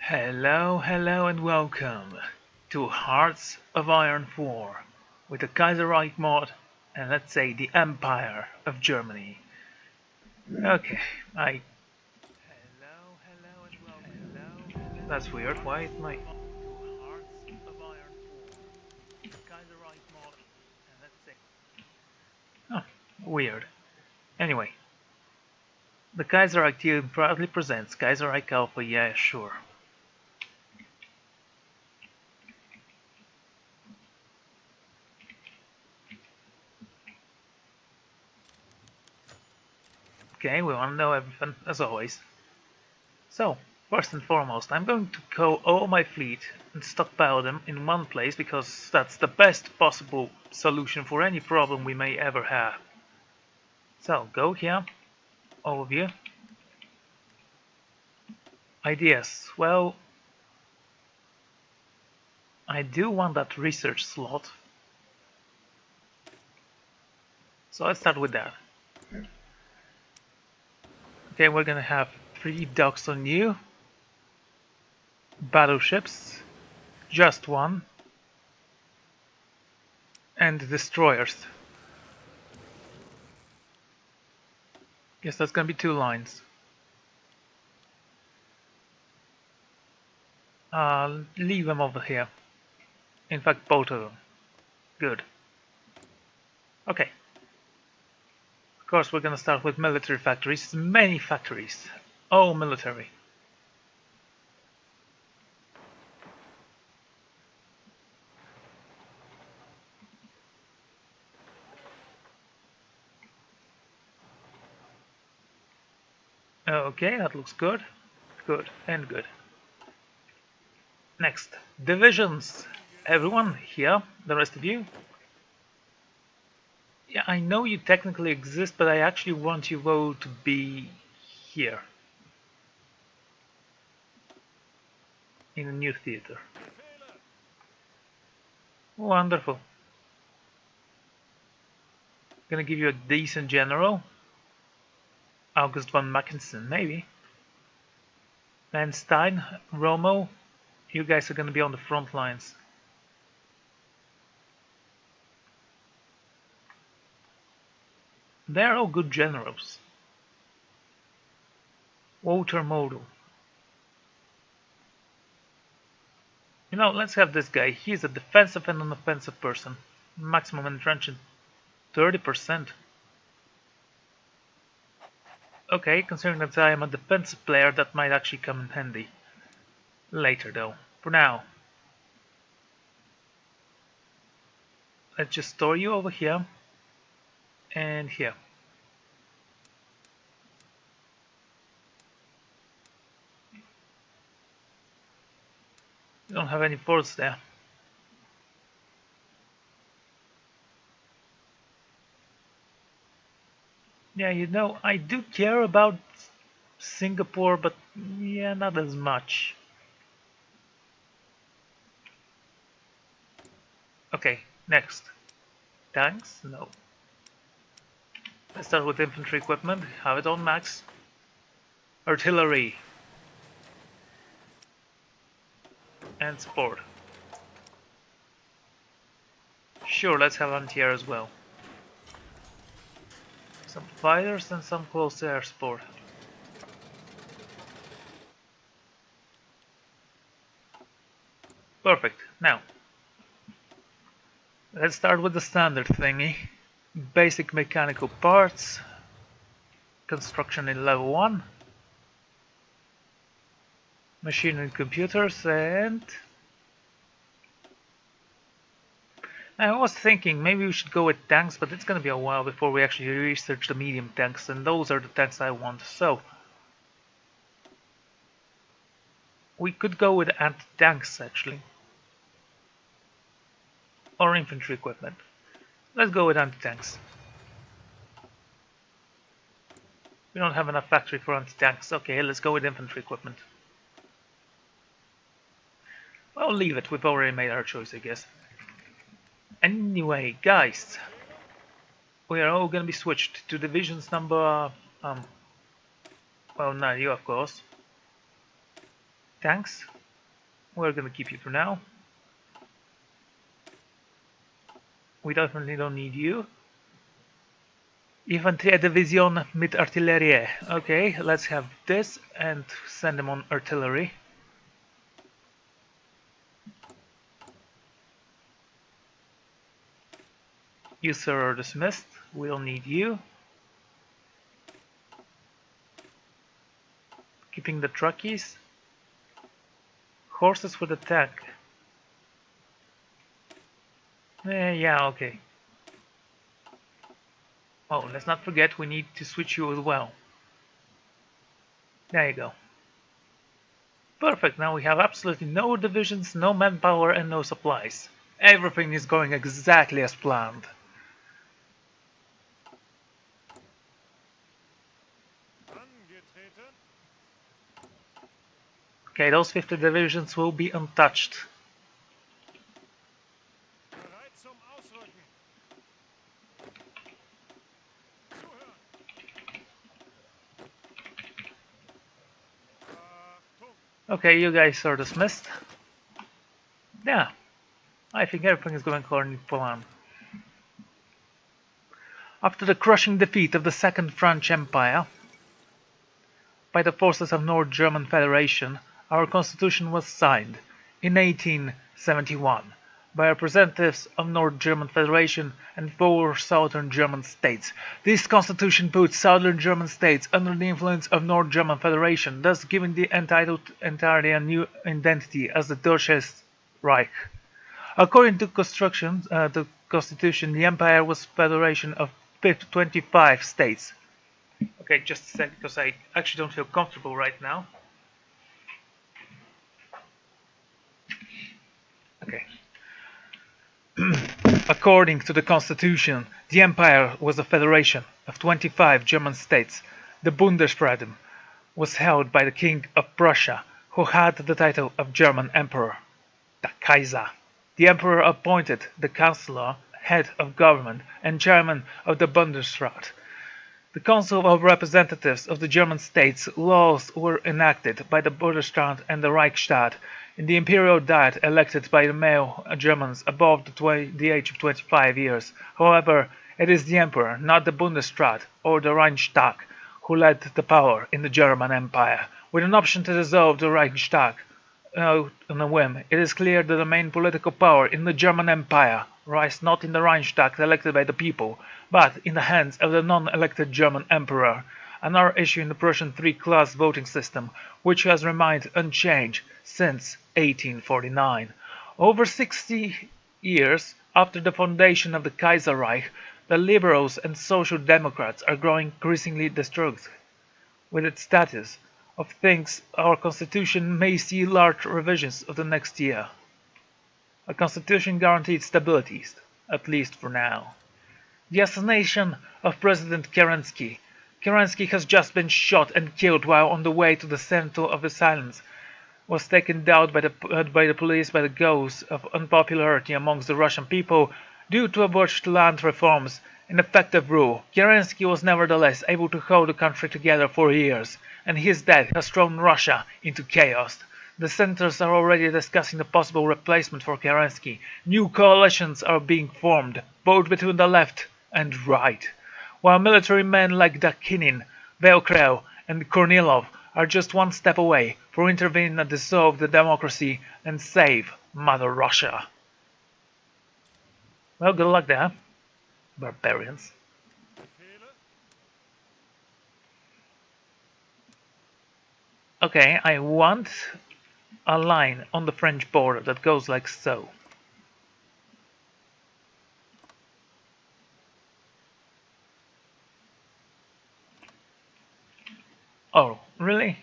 Hello, hello and welcome to Hearts of Iron 4 with the Kaiserreich mod and let's say the Empire of Germany. Okay, hello and welcome. That's weird, why is my Hearts of Iron 4 Kaiserreich mod and let's say... Oh, weird. Anyway, the Kaiserreich team proudly presents Kaiserreich Alpha, yeah sure. Okay, we want to know everything, as always. So, first and foremost, I'm going to call all my fleet and stockpile them in one place because that's the best possible solution for any problem we may ever have. So, go here, all of you. Ideas. Well, I do want that research slot. So let's start with that. Okay, we're gonna have 3 docks on you. Battleships. Just one. And destroyers. Guess that's gonna be 2 lines. Leave them over here. In fact, both of them. Good. Okay. Of course, we're gonna start with military factories. Many factories. All military. Okay, that looks good. Good and good. Next, divisions. Everyone here, the rest of you. Yeah, I know you technically exist, but I actually want you all to be here. In a new theater. Wonderful. Gonna give you a decent general. August von Mackensen, maybe. Then Stein, Romo, you guys are gonna be on the front lines. They're all good generals. Walter Model. You know, let's have this guy. He's a defensive and an offensive person. Maximum entrenchment 30%. Okay, considering that I am a defensive player, that might actually come in handy. Later though. For now. Let's just store you over here. And here. You don't have any forts there. Yeah, you know, I do care about Singapore, but yeah, not as much. Okay, next. Tanks? No. Let's start with infantry equipment. Have it on max. Artillery. And support. Sure, let's have anti-air as well. Some fighters and some close air support. Perfect. Now, let's start with the standard thingy. Basic mechanical parts. Construction in level 1. Machine and computers and... I was thinking maybe we should go with tanks, but it's gonna be a while before we actually research the medium tanks, and those are the tanks I want. So we could go with anti-tanks actually, or infantry equipment. Let's go with anti-tanks. We don't have enough factory for anti-tanks. Okay, let's go with infantry equipment. Well, leave it. We've already made our choice, I guess. Anyway, guys, we are all gonna be switched to divisions number well, not you, of course. Tanks, we're gonna keep you for now. We definitely don't need you. Infanterie Division mit Artillerie. Okay, let's have this and send them on artillery. You, sir, are dismissed. We'll need you. Keeping the truckies. Horses for the tank. Yeah, okay. Oh, let's not forget we need to switch you as well. There you go. Perfect, now we have absolutely no divisions, no manpower and no supplies. Everything is going exactly as planned. Okay, those 50 divisions will be untouched. Okay, you guys are dismissed. Yeah, I think everything is going according to plan. After the crushing defeat of the Second French Empire by the forces of North German Federation, our constitution was signed in 1871 by representatives of North German Federation and 4 southern German states. This constitution puts southern German states under the influence of North German Federation, thus giving the entirely a new identity as the Deutsches Reich. According to the constitution, the empire was a federation of 25 states. Okay, just a sec, because I actually don't feel comfortable right now. Okay. According to the constitution, the empire was a federation of 25 German states. The Bundesräte was held by the King of Prussia, who had the title of German Emperor, the Kaiser. The emperor appointed the Chancellor, head of government, and chairman of the Bundesrat. The Council of Representatives of the German states. Laws were enacted by the Bundesrat and the Reichstag. In the Imperial Diet elected by the male Germans above the age of 25 years. However, it is the Emperor, not the Bundesrat or the Reichstag, who led the power in the German Empire. With an option to dissolve the Reichstag on a whim, it is clear that the main political power in the German Empire lies not in the Reichstag elected by the people, but in the hands of the non-elected German Emperor. Another issue in the Prussian three-class voting system, which has remained unchanged since 1849. Over 60 years after the foundation of the Kaiserreich, the liberals and social democrats are growing increasingly distraught with its status of things. Our constitution may see large revisions of the next year. A constitution guaranteed stability, at least for now. The assassination of President Kerensky. Kerensky has just been shot and killed while on the way to the center of asylums. Was taken down by the police by the ghost of unpopularity amongst the Russian people due to botched land reforms and effective rule. Kerensky was nevertheless able to hold the country together for years, and his death has thrown Russia into chaos. The senators are already discussing the possible replacement for Kerensky. New coalitions are being formed, both between the left and right, while military men like Dakinin, Belkrau, and Kornilov are just one step away for intervening and dissolve the democracy and save Mother Russia. Well, good luck there, barbarians. Okay, I want a line on the French border that goes like so. Oh, really?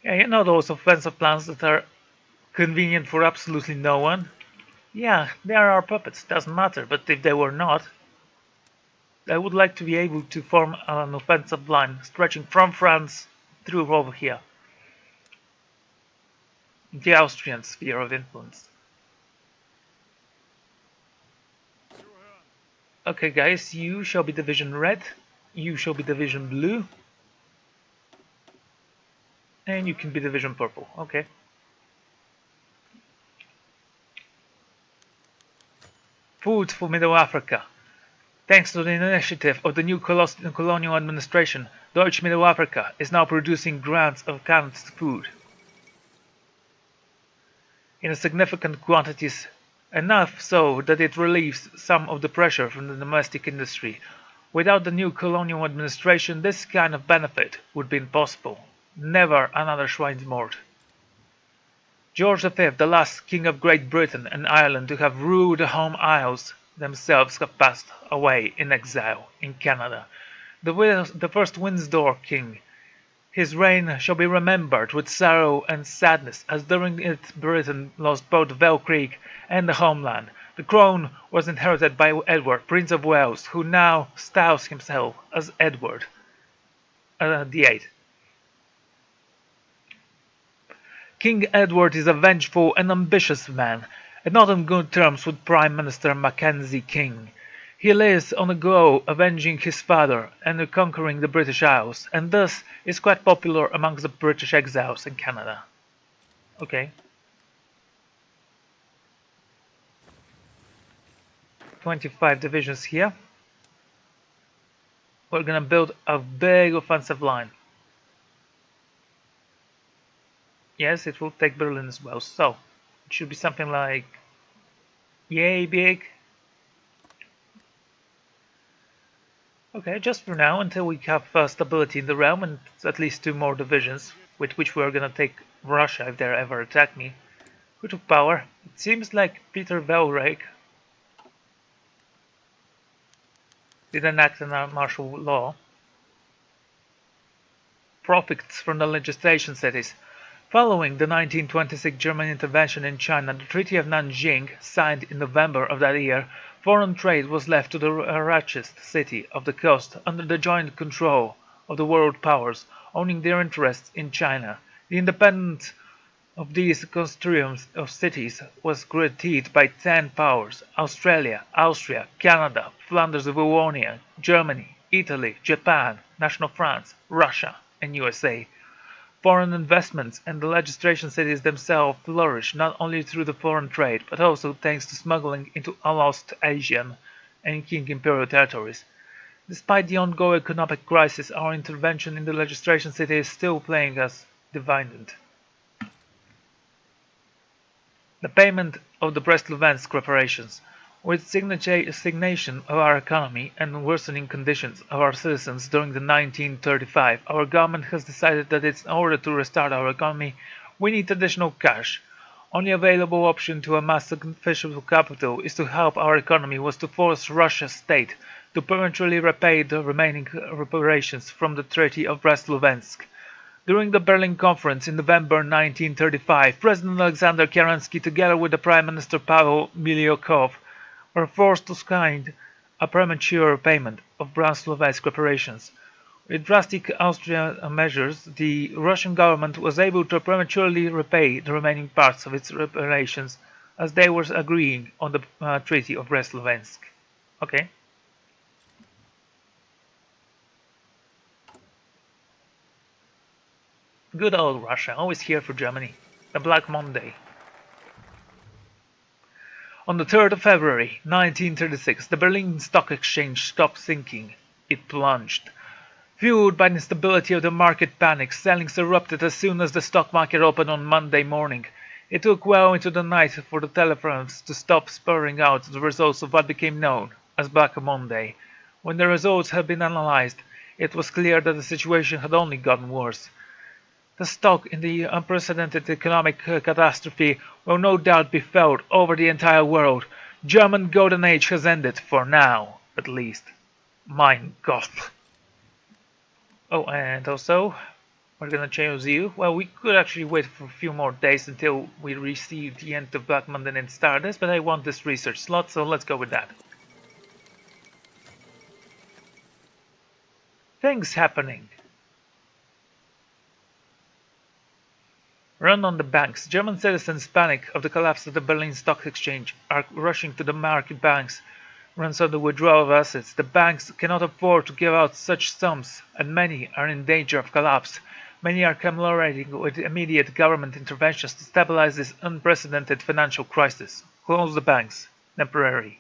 Yeah, you know those offensive plans that are convenient for absolutely no one? Yeah, they are our puppets, doesn't matter, but if they were not, I would like to be able to form an offensive line stretching from France through over here. The Austrian sphere of influence. Okay guys, you shall be Division Red, you shall be Division Blue, and you can be Division Purple, okay. Food for Middle Africa. Thanks to the initiative of the new colonial administration, Deutsche Middle Africa is now producing grants of canned food in significant quantities, enough so that it relieves some of the pressure from the domestic industry. Without the new colonial administration, this kind of benefit would be impossible. Never another Schweinsmord. George V, the last king of Great Britain and Ireland to have ruled the home isles themselves, have passed away in exile in Canada. The first Windsor king. His reign shall be remembered with sorrow and sadness, as during it Britain lost both Bell Creek and the homeland. The crown was inherited by Edward, Prince of Wales, who now styles himself as Edward VIII. King Edward is a vengeful and ambitious man, and not on good terms with Prime Minister Mackenzie King. He lives on the go avenging his father and conquering the British Isles, and thus is quite popular amongst the British exiles in Canada. Okay. 25 divisions here. We're gonna build a big offensive line. Yes, it will take Berlin as well, so it should be something like yay big. Okay, just for now, until we have stability in the realm and at least 2 more divisions, with which we are gonna take Russia if they ever attack me. Who took power? It seems like Peter Kaiserreich did enact a martial law. Profits from the legislation cities. Following the 1926 German intervention in China, the Treaty of Nanjing, signed in November of that year, foreign trade was left to the richest city of the coast under the joint control of the world powers owning their interests in China. The independence of these consortiums of cities was granted by 10 powers: Australia, Austria, Canada, Flanders Wallonia, Germany, Italy, Japan, National France, Russia, and USA. Foreign investments and the legislation cities themselves flourish not only through the foreign trade, but also thanks to smuggling into lost Asian and King Imperial territories. Despite the ongoing economic crisis, our intervention in the legislation city is still playing as dividend. The payment of the Brest-Litovsk reparations. With stagnation of our economy and worsening conditions of our citizens during the 1935, our government has decided that in order to restart our economy, we need additional cash. Only available option to amass sufficient capital is to help our economy was to force Russia's state to permanently repay the remaining reparations from the Treaty of Brest-Litovsk. During the Berlin Conference in November 1935, President Alexander Kerensky, together with the Prime Minister Pavel Milyukov, were forced to sign a premature payment of Brest-Litovsk reparations. With drastic Austrian measures, the Russian government was able to prematurely repay the remaining parts of its reparations, as they were agreeing on the Treaty of Brest-Litovsk. Okay. Good old Russia, always here for Germany. The Black Monday. On the 3rd of February 1936, the Berlin Stock Exchange stopped sinking. It plunged. Fueled by the instability of the market panic, sellings erupted as soon as the stock market opened on Monday morning. It took well into the night for the telephones to stop spurring out the results of what became known as Black Monday. When the results had been analyzed, it was clear that the situation had only gotten worse. The stock in the unprecedented economic catastrophe will no doubt be felt over the entire world. German Golden Age has ended, for now, at least. Mein Gott. Oh, and also, we're gonna change you. Well, we could actually wait for a few more days until we receive the end of Black Monday and Stardust, but I want this research slot, so let's go with that. Things happening. Run on the banks. German citizens panic of the collapse of the Berlin Stock Exchange, are rushing to the market banks. Runs on the withdrawal of assets. The banks cannot afford to give out such sums, and many are in danger of collapse. Many are collaborating with immediate government interventions to stabilize this unprecedented financial crisis. Close the banks. Temporary.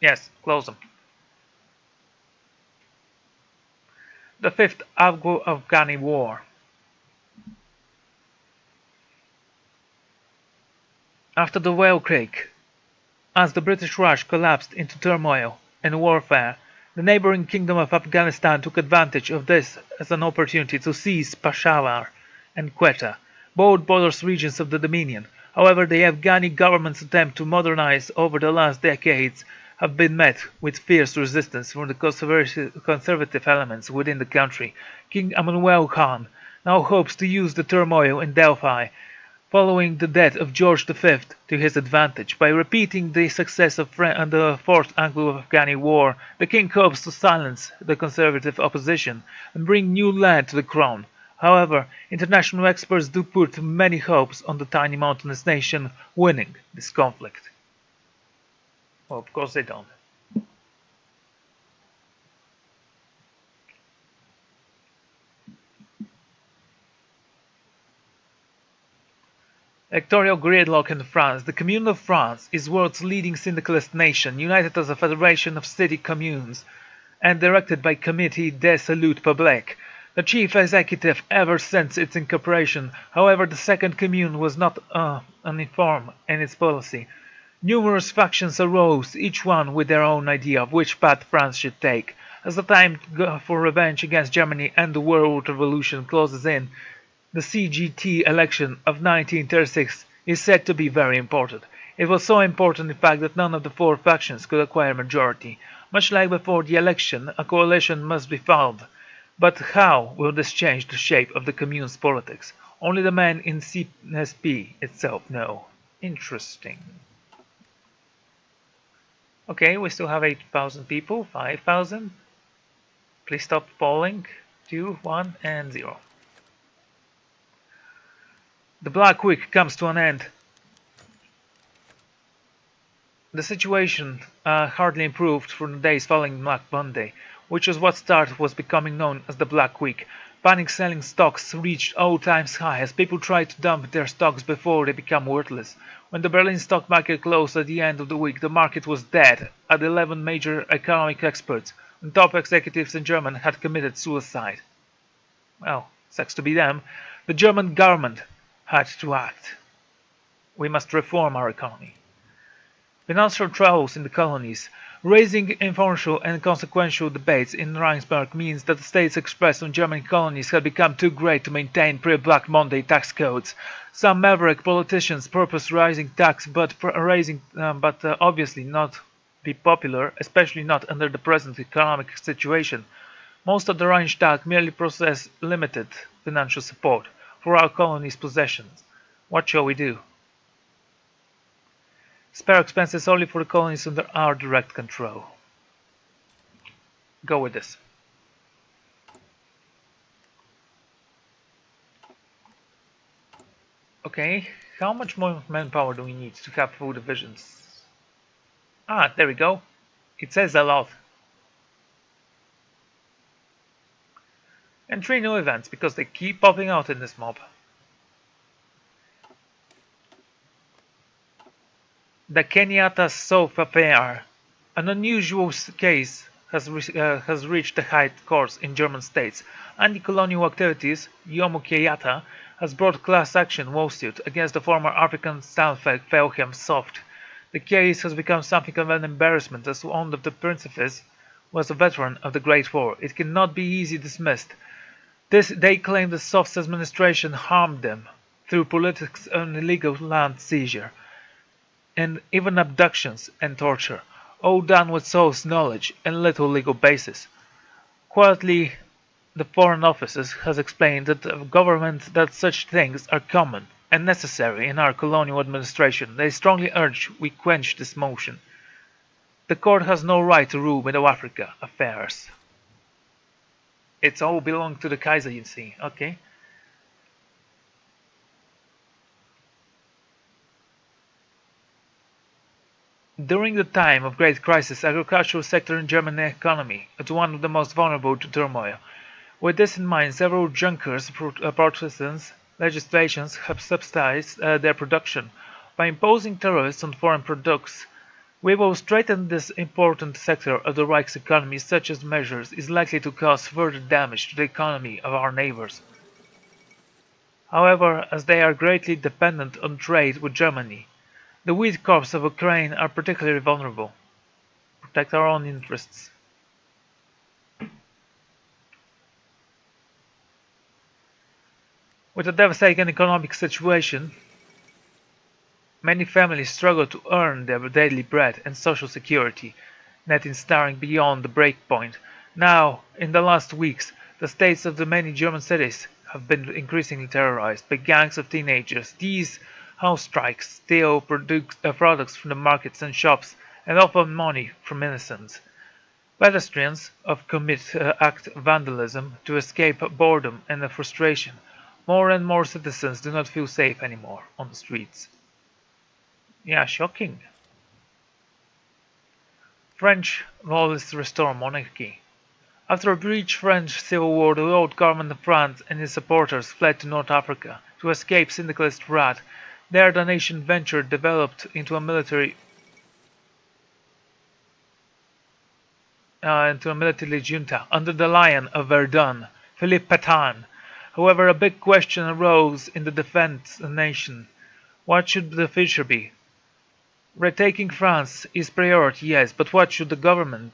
Yes, close them. The Fifth Afghani War. After the whale quake, as the British Raj collapsed into turmoil and warfare, the neighboring kingdom of Afghanistan took advantage of this as an opportunity to seize Peshawar and Quetta, both borders regions of the Dominion. However, the Afghani government's attempt to modernize over the last decades have been met with fierce resistance from the conservative elements within the country. King Emmanuel Khan now hopes to use the turmoil in Delphi following the death of George V to his advantage. By repeating the success of the Fourth Anglo-Afghani War, the king hopes to silence the conservative opposition and bring new land to the crown. However, international experts do put many hopes on the tiny mountainous nation winning this conflict. Well, of course they don't. Electoral gridlock in France. The Commune of France is world's leading syndicalist nation, united as a federation of city communes and directed by Comité des Salut Public, the chief executive ever since its incorporation. However, the second commune was not uniform in its policy. Numerous factions arose, each one with their own idea of which path France should take. As the time for revenge against Germany and the World Revolution closes in, the CGT election of 1936 is said to be very important. It was so important, in fact, that none of the four factions could acquire a majority. Much like before the election, a coalition must be found. But how will this change the shape of the Commune's politics? Only the men in CSP itself know. Interesting. Okay, we still have 8,000 people. 5,000. Please stop falling. 2, 1, and 0. The Black Week comes to an end. The situation hardly improved for the days following Black Monday, which was what was becoming known as the Black Week. Panic selling stocks reached all-time high as people tried to dump their stocks before they become worthless. When the Berlin stock market closed at the end of the week, the market was dead, and 11 major economic experts and top executives in Germany had committed suicide. Well, sucks to be them. The German government had to act. We must reform our economy. Financial troubles in the colonies. Raising influential and consequential debates in Rheinsberg means that the states expressed on German colonies had become too great to maintain pre-Black Monday tax codes. Some maverick politicians purpose raising tax, but obviously not be popular, especially not under the present economic situation. Most of the Reichstag merely possess limited financial support for our colonies' possessions. What shall we do? Spare expenses only for the colonies under our direct control. Go with this. Okay, how much more manpower do we need to have full divisions? Ah, there we go. It says a lot. And 3 new events, because they keep popping out in this mob. The Kenyatta Soap Affair. An unusual case has reached the High Courts in German states. Anti-colonial activities, Yomo Kenyatta, has brought class action lawsuit against the former African Felchem Soft. The case has become something of an embarrassment as one of the principals was a veteran of the Great War. It cannot be easily dismissed. They claim the Soft's administration harmed them through politics and illegal land seizure, and even abductions and torture, all done with Saul's knowledge and little legal basis. Quietly, the Foreign Office has explained that the government that such things are common and necessary in our colonial administration. They strongly urge we quench this motion. The court has no right to rule Middle Africa affairs. It's all belong to the Kaiserreich, okay? During the time of great crisis, agricultural sector in German economy is one of the most vulnerable to turmoil. With this in mind, several Junkers Protestants legislations have subsidized their production. By imposing tariffs on foreign products, we will strengthen this important sector of the Reich's economy. Such as measures is likely to cause further damage to the economy of our neighbors. However, as they are greatly dependent on trade with Germany, the wheat crops of Ukraine are particularly vulnerable. Protect our own interests. With a devastating economic situation, many families struggle to earn their daily bread and social security, netting staring beyond the breakpoint. Now, in the last weeks, the states of the many German cities have been increasingly terrorized by gangs of teenagers. These house strikes steal products from the markets and shops and offer money from innocents. Pedestrians commit act vandalism to escape boredom and the frustration. More and more citizens do not feel safe anymore on the streets. Yeah, shocking. French lawless restore monarchy. After a brief French civil war, the old government of France and its supporters fled to North Africa to escape syndicalist wrath. There the nation ventured developed into a military junta under the Lion of Verdun, Philippe Pétain. However, a big question arose in the defense nation. What should the future be? Retaking France is priority, yes, but what should the government?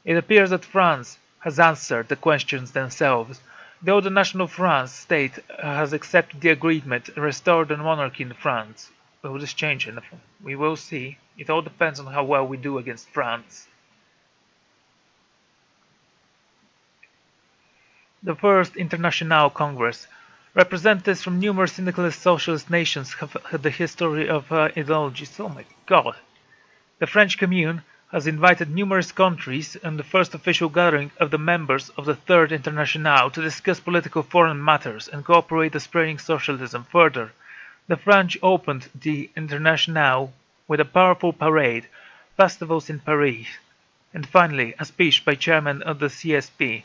It appears that France has answered the questions themselves. Though the National France state has accepted the agreement and restored the monarchy in France. Will this change anything? We will see. It all depends on how well we do against France. The First International Congress. Representatives from numerous syndicalist socialist nations have had the history of ideologies. Oh my god. The French Commune has invited numerous countries and the first official gathering of the members of the Third International to discuss political foreign matters and cooperate in spreading socialism further. The French opened the International with a powerful parade, festivals in Paris, and finally a speech by chairman of the CSP.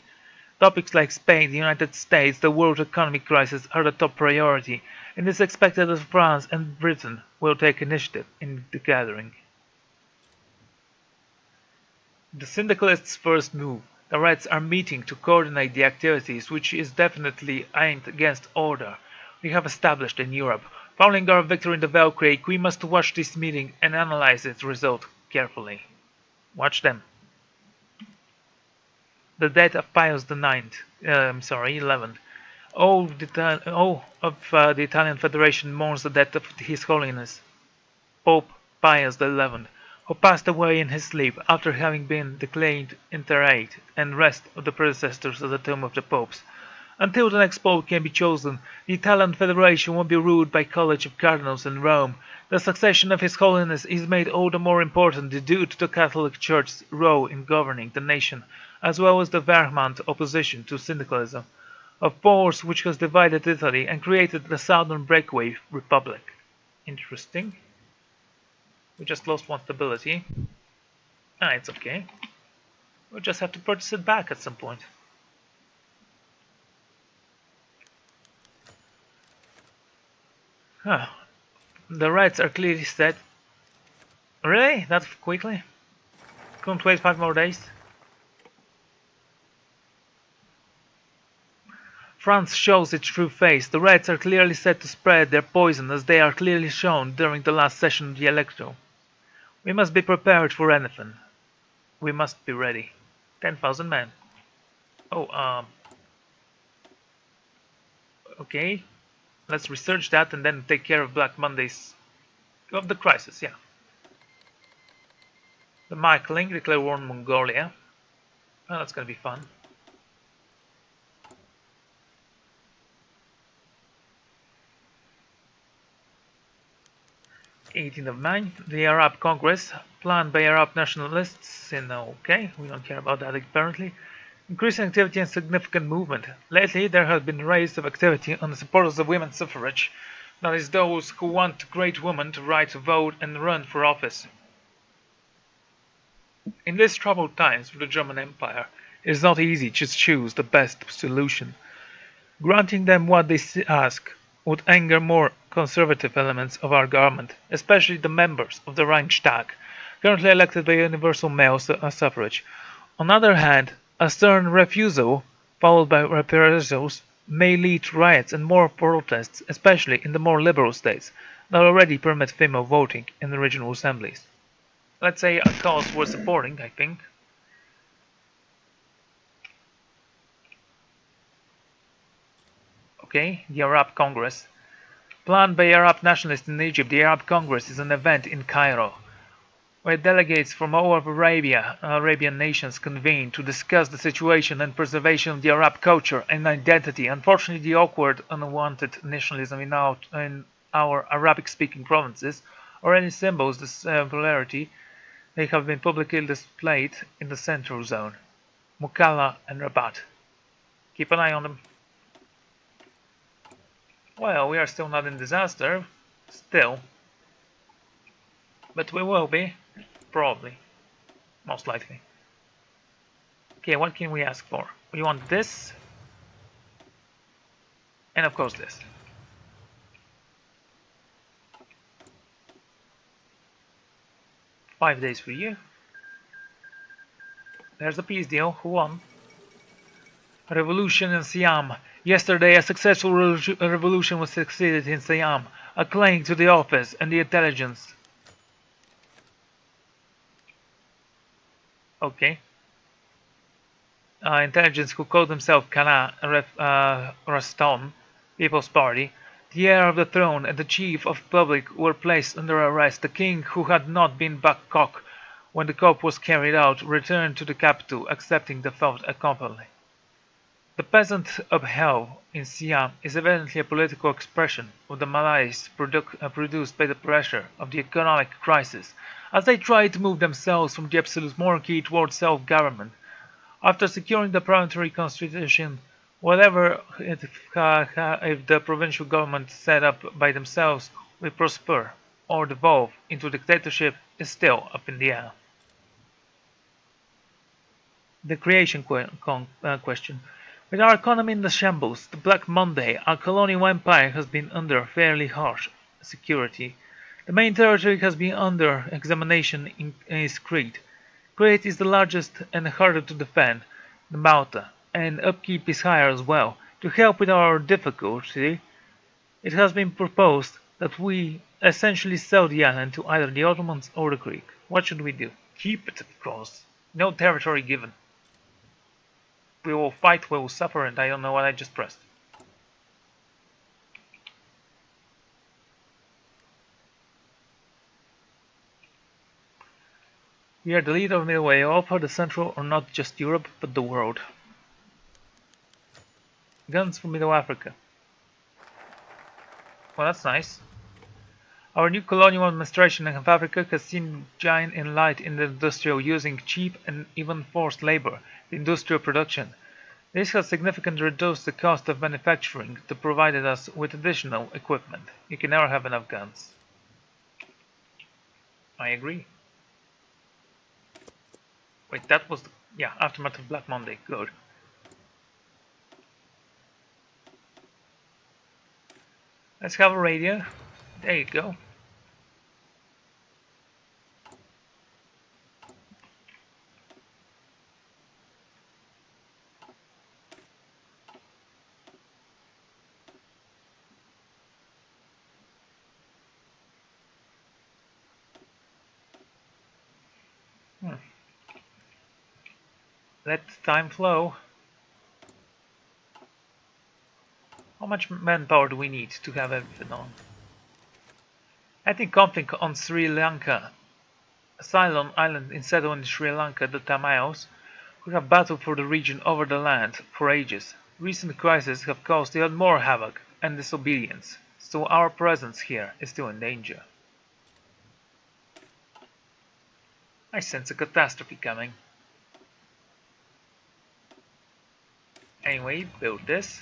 Topics like Spain, the United States, the world economic crisis are the top priority, and it is expected that France and Britain will take initiative in the gathering. The syndicalists' first move. The Reds are meeting to coordinate the activities, which is definitely aimed against order we have established in Europe. Following our victory in the Valkyrie, we must watch this meeting and analyze its result carefully. Watch them. The death of Pius IX, 11. All of the Italian Federation mourns the death of His Holiness Pope Pius XI, who passed away in his sleep after having been declared interred and rest of the predecessors of the tomb of the popes. Until the next pope can be chosen, the Italian Federation will be ruled by College of Cardinals in Rome. The succession of His Holiness is made all the more important due to the Catholic Church's role in governing the nation, as well as the Wehrmacht opposition to syndicalism, a force which has divided Italy and created the Southern Breakaway Republic. Interesting. We just lost one stability. It's okay. We'll just have to purchase it back at some point. Huh. The Reds are clearly set. Really? That quickly? Couldn't wait 5 more days? France shows its true face. The Reds are clearly set to spread their poison as they are clearly shown during the last session of the electro. We must be prepared for anything. We must be ready. 10,000 men. Oh, okay. Let's research that and then take care of Black Mondays. Of the crisis, yeah. The Michaeling declare war on Mongolia. Well, that's gonna be fun. '18th of May, the Arab Congress, planned by Arab nationalists in okay, we don't care about that apparently. Increasing activity and significant movement. Lately there has been a rise of activity on the supporters of women's suffrage, that is those who want great women to write, vote and run for office. In these troubled times for the German Empire, it is not easy to choose the best solution. Granting them what they ask would anger more conservative elements of our government, especially the members of the Reichstag, currently elected by universal male suffrage. On the other hand, a stern refusal, followed by reprisals, may lead to riots and more protests, especially in the more liberal states that already permit female voting in the regional assemblies. Let's say a cause worth supporting, I think. Okay, the Arab Congress. Planned by Arab nationalists in Egypt, the Arab Congress is an event in Cairo, where delegates from all of Arabia and Arabian nations convene to discuss the situation and preservation of the Arab culture and identity. Unfortunately, the awkward, unwanted nationalism in our Arabic-speaking provinces, or any symbols of similarity, they have been publicly displayed in the Central Zone, Mukalla and Rabat. Keep an eye on them. Well, we are still not in disaster, still. But we will be, probably, most likely. Okay, what can we ask for? We want this, and of course this. "5 days for you." There's a peace deal. Who won? Revolution in Siam. Yesterday, a successful revolution was succeeded in Siam, a claim to the office and the intelligence. Okay. Intelligence who called themselves Kana Raston, People's Party. The heir of the throne and the chief of public were placed under arrest. The king, who had not been Bangkok when the coup was carried out, returned to the capital, accepting the theft accompaniment. The peasant upheaval in Siam is evidently a political expression of the malaise produced by the pressure of the economic crisis, as they try to move themselves from the absolute monarchy towards self-government. After securing the parliamentary constitution, whatever if the provincial government set up by themselves will prosper or devolve into dictatorship is still up in the air. The creation question. With our economy in the shambles, the Black Monday, our colonial empire has been under fairly harsh security. The main territory has been under examination in its Crete. Crete is the largest and harder to defend, the Malta, and upkeep is higher as well. To help with our difficulty, it has been proposed that we essentially sell the island to either the Ottomans or the Greek. What should we do? Keep it, of course. No territory given. We will fight, we will suffer, and I don't know what I just pressed. We are the leader of Middle Europa, the Central, or not just Europe, but the world. Guns from Middle Africa. Well, that's nice. Our new colonial administration of Africa has seen giant in light in the industrial using cheap and even forced labor, the industrial production. This has significantly reduced the cost of manufacturing to provide us with additional equipment. You can never have enough guns. I agree. Wait, that was the, yeah, aftermath of Black Monday. Good. Let's have a radio. There you go. Hmm. Let time flow. How much manpower do we need to have everything on? I think conflict on Sri Lanka, Ceylon Island instead of in Sri Lanka, the Tamils, who have battled for the region over the land for ages. Recent crises have caused even more havoc and disobedience, so our presence here is still in danger. I sense a catastrophe coming. Anyway, build this.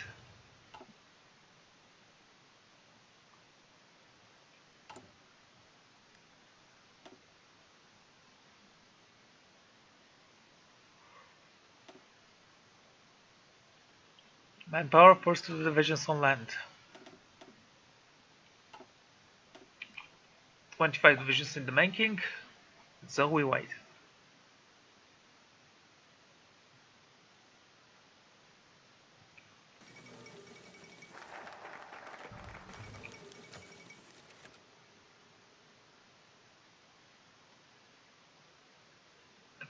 Manpower first to the divisions on land. 25 divisions in the making, so we wait.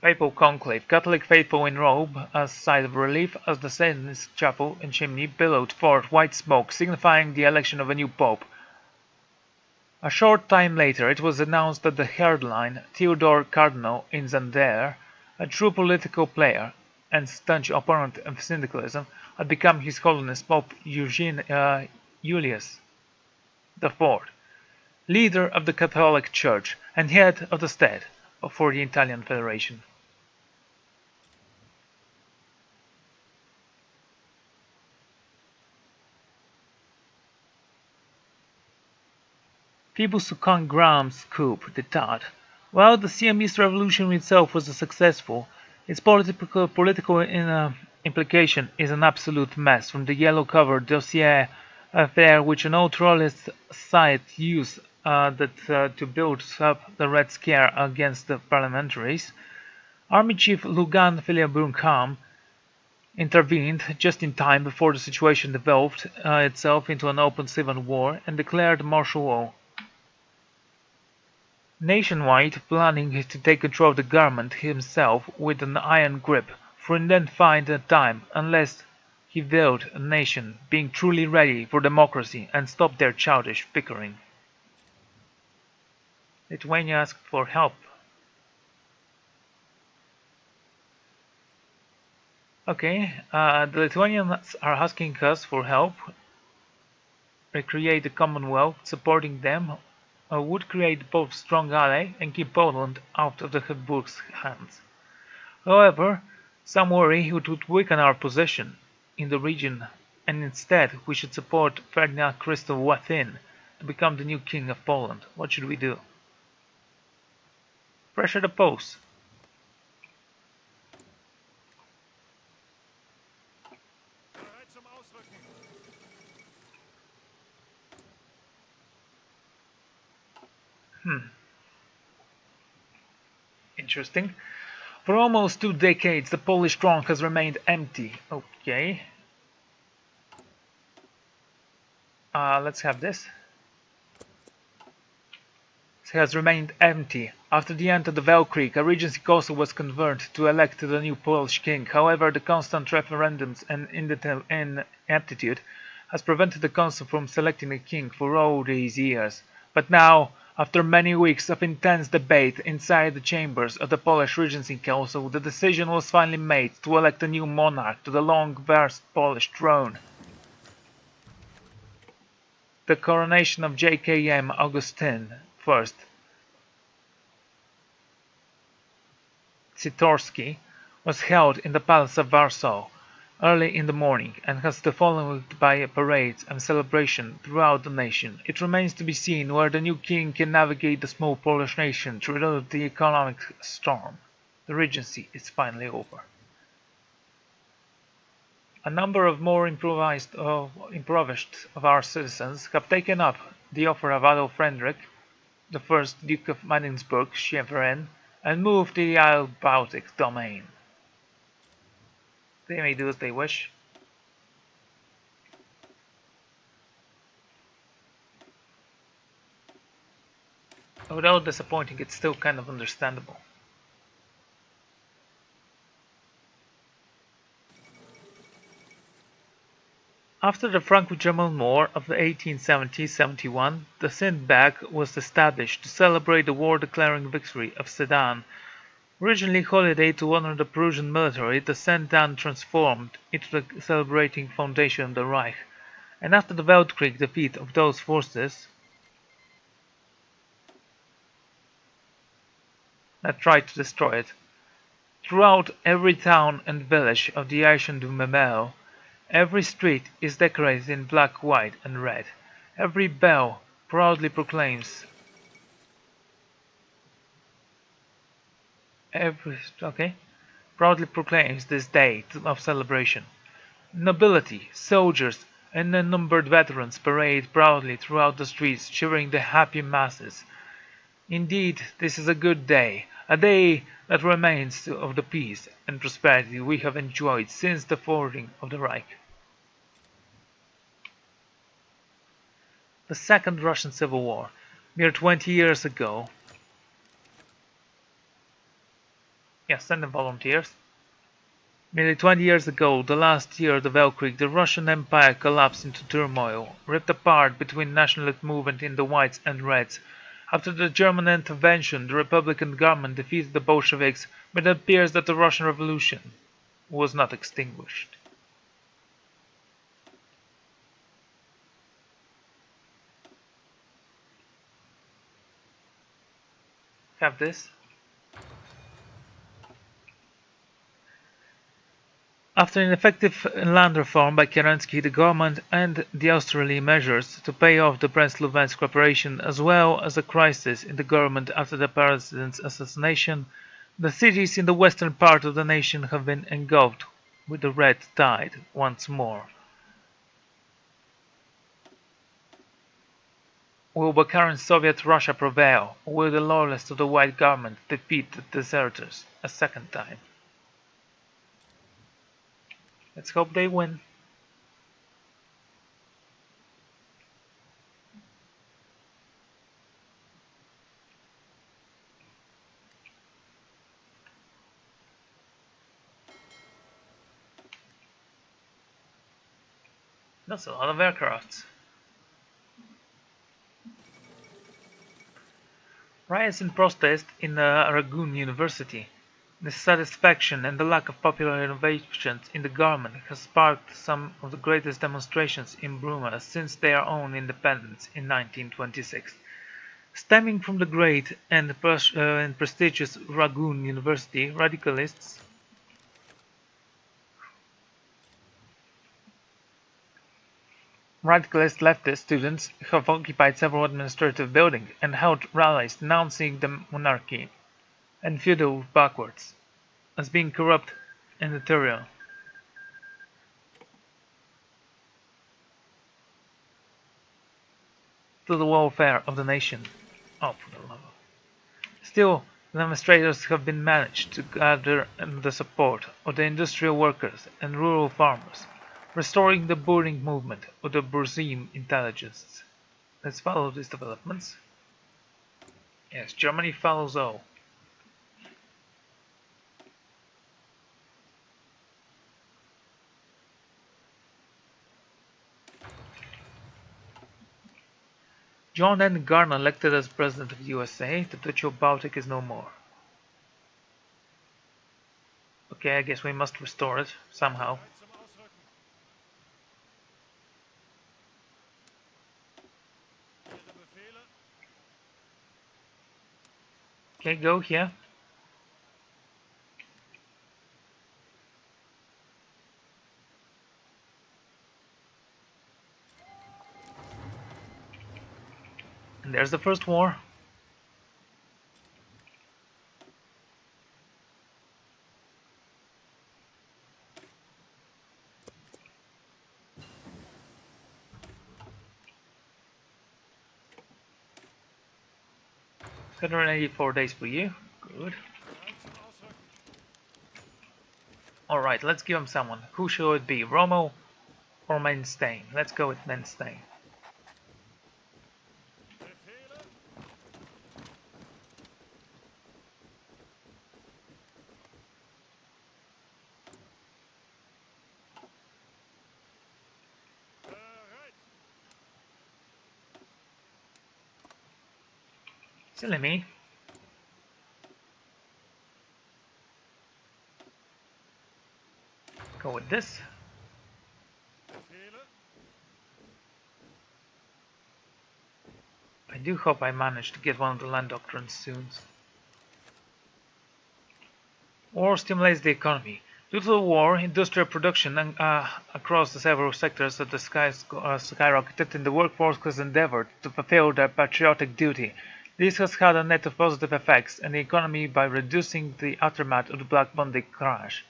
Papal conclave, Catholic faithful in robe as site of relief as the Saint's chapel and chimney billowed forth white smoke, signifying the election of a new pope. A short time later it was announced that the headline, Theodore Cardinal in Zander, a true political player and staunch opponent of syndicalism, had become His Holiness Pope Julius IV, leader of the Catholic Church and head of the state for the Italian Federation. People Sukan Graham's coup d'etat. While the Siamese revolution itself was successful, its political implication is an absolute mess, from the yellow-covered dossier affair which an old royalist site used to build up the Red Scare against the parliamentaries. Army Chief Lugan Philippe intervened just in time before the situation developed itself into an open civil war and declared martial law nationwide, planning to take control of the government himself with an iron grip, for he didn't find the time unless he willed a nation being truly ready for democracy and stop their childish bickering. Lithuania asked for help. Okay, the Lithuanians are asking us for help. Recreate the Commonwealth, supporting them would create both strong ally and keep Poland out of the Habsburgs' hands. However, some worry it would weaken our position in the region, and instead we should support Ferdinand Christoph Wathin to become the new king of Poland. What should we do? Pressure the post. Interesting. For almost 2 decades, the Polish trunk has remained empty. Okay. Let's have this. It has remained empty. After the end of the Valkyrie, a regency council was convened to elect the new Polish king. However, the constant referendums and ineptitude has prevented the council from selecting a king for all these years. But now, after many weeks of intense debate inside the chambers of the Polish Regency Council, the decision was finally made to elect a new monarch to the long-versed Polish throne. The coronation of J.K.M. Augustine I Sitorski was held in the Palace of Warsaw early in the morning and has been followed by parades and celebration throughout the nation. It remains to be seen where the new king can navigate the small Polish nation through the economic storm. The regency is finally over. A number of more impoverished of our citizens have taken up the offer of Adolf Frederick, the first Duke of Magdeburg-Schwerin, and moved to the Isle Baltic domain. They may do as they wish. Although disappointing, it's still kind of understandable. After the Franco-German War of 1870-71, the Sindbad was established to celebrate the war-declaring victory of Sedan. Originally holiday to honor the Prussian military, the Sedan transformed into the celebrating foundation of the Reich, and after the Weltkrieg defeat of those forces that tried to destroy it, throughout every town and village of the Ancien du Memel, every street is decorated in black, white, and red. Every bell proudly proclaims this day of celebration. Nobility, soldiers, and unnumbered veterans parade proudly throughout the streets, cheering the happy masses. Indeed, this is a good day, a day that remains of the peace and prosperity we have enjoyed since the founding of the Reich. The Second Russian Civil War, mere 20 years ago. Yes, send the volunteers. Nearly 20 years ago, the last year of the Weltkrieg, the Russian Empire collapsed into turmoil, ripped apart between nationalist movement in the Whites and Reds. After the German intervention, the Republican government defeated the Bolsheviks, but it appears that the Russian Revolution was not extinguished. Have this. After ineffective land reform by Kerensky, the government and the austerity measures to pay off the Brest-Litovsk Corporation, as well as a crisis in the government after the president's assassination, the cities in the western part of the nation have been engulfed with the red tide once more. Will Bukharin's Soviet Russia prevail, or will the loyalists of the white government defeat the deserters a second time? Let's hope they win. That's a lot of aircrafts. Riots and protests in Rangoon University. Dissatisfaction and the lack of popular innovations in the government has sparked some of the greatest demonstrations in Burma since their own independence in 1926. Stemming from the great and prestigious Rangoon University, radicalist leftist students have occupied several administrative buildings and held rallies denouncing the monarchy and feudal backwards as being corrupt and dictatorial. To the welfare of the nation. Oh, for the love of. Still, the demonstrators have been managed to gather the support of the industrial workers and rural farmers, restoring the bourgeois movement of the bourgeois intelligence. Let's follow these developments. Yes, Germany follows all. John N. Garner elected as President of the USA, the Duchy of Baltic is no more. Okay, I guess we must restore it, somehow. Okay, go here. And there's the first war. 184 days for you. Good. Alright, let's give him someone. Who should it be? Romo or Menstein? Let's go with Menstein. Silly me. Go with this. I do hope I manage to get one of the land doctrines soon. War stimulates the economy. Due to the war, industrial production across the several sectors of the skyrocketed, and the workforce has endeavored to fulfill their patriotic duty. This has had a net of positive effects on the economy by reducing the aftermath of the Black Monday crash.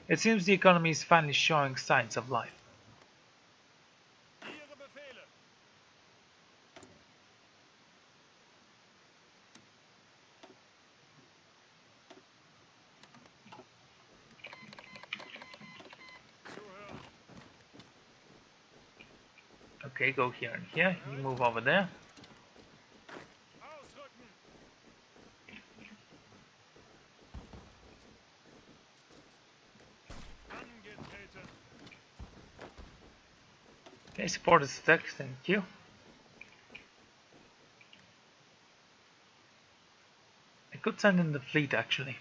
It seems the economy is finally showing signs of life. Okay, go here and here. You move over there. Okay, support is stuck, thank you. I could send in the fleet actually.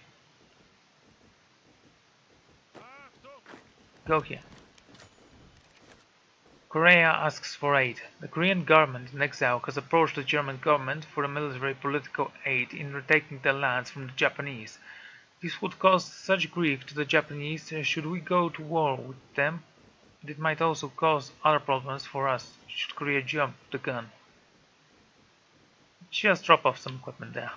Go here. Korea asks for aid. The Korean government in exile has approached the German government for a military political aid in retaking their lands from the Japanese. This would cause such grief to the Japanese should we go to war with them, and it might also cause other problems for us should Korea jump the gun. Just drop off some equipment there.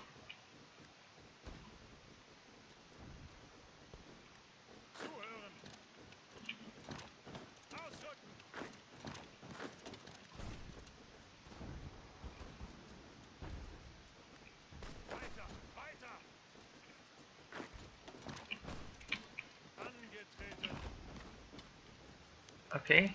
Okay.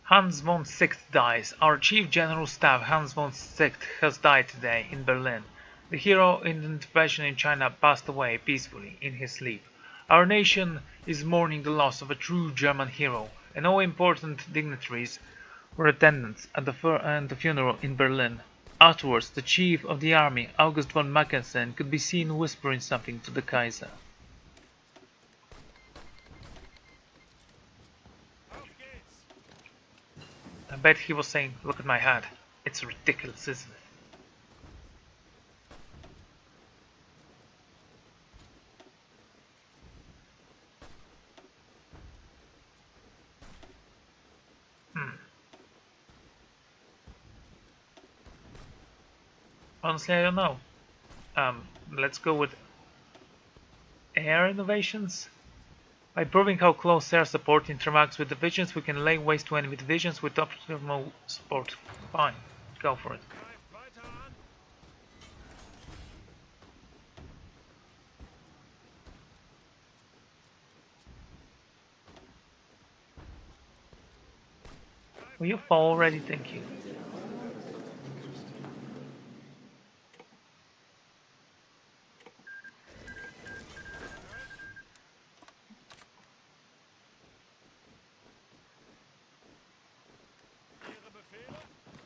Hans von Sicht dies. Our Chief General Staff, Hans von Sicht, has died today in Berlin. The hero in the intervention in China passed away peacefully in his sleep. Our nation is mourning the loss of a true German hero, and all important dignitaries were attendants at the funeral in Berlin. Afterwards, the Chief of the Army, August von Mackensen, could be seen whispering something to the Kaiser. I bet he was saying, look at my hat. It's ridiculous, isn't it? Honestly, I don't know. Let's go with air innovations. By proving how close air support interacts with divisions, we can lay waste to enemy divisions with optimal support. Fine, go for it. Will you fall already? Thank you.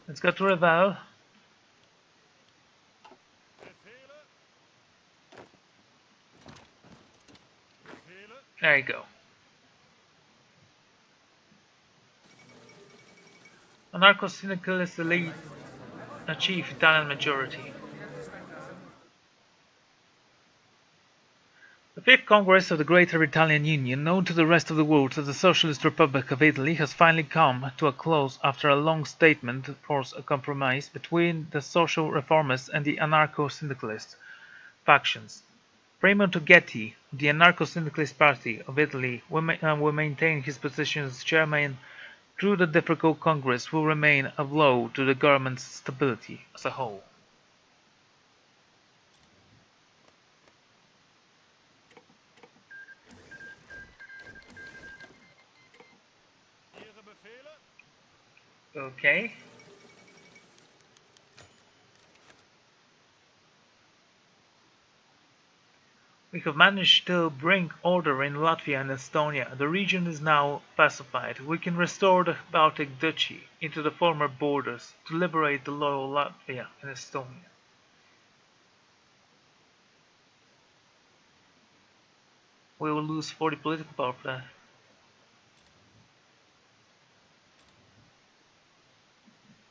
Let's go to Revel. There you go. Anarcho-syndicalists elite achieve Italian majority. The Fifth Congress of the Greater Italian Union, known to the rest of the world as the Socialist Republic of Italy, has finally come to a close after a long statement forced a compromise between the social reformists and the anarcho-syndicalist factions. Primo Toghetti, the anarcho-syndicalist party of Italy, will maintain his position as chairman through the difficult Congress will remain a blow to the government's stability as a whole. Okay. We have managed to bring order in Latvia and Estonia. The region is now pacified. We can restore the Baltic Duchy into the former borders to liberate the loyal Latvia and Estonia. We will lose 40 political power for that.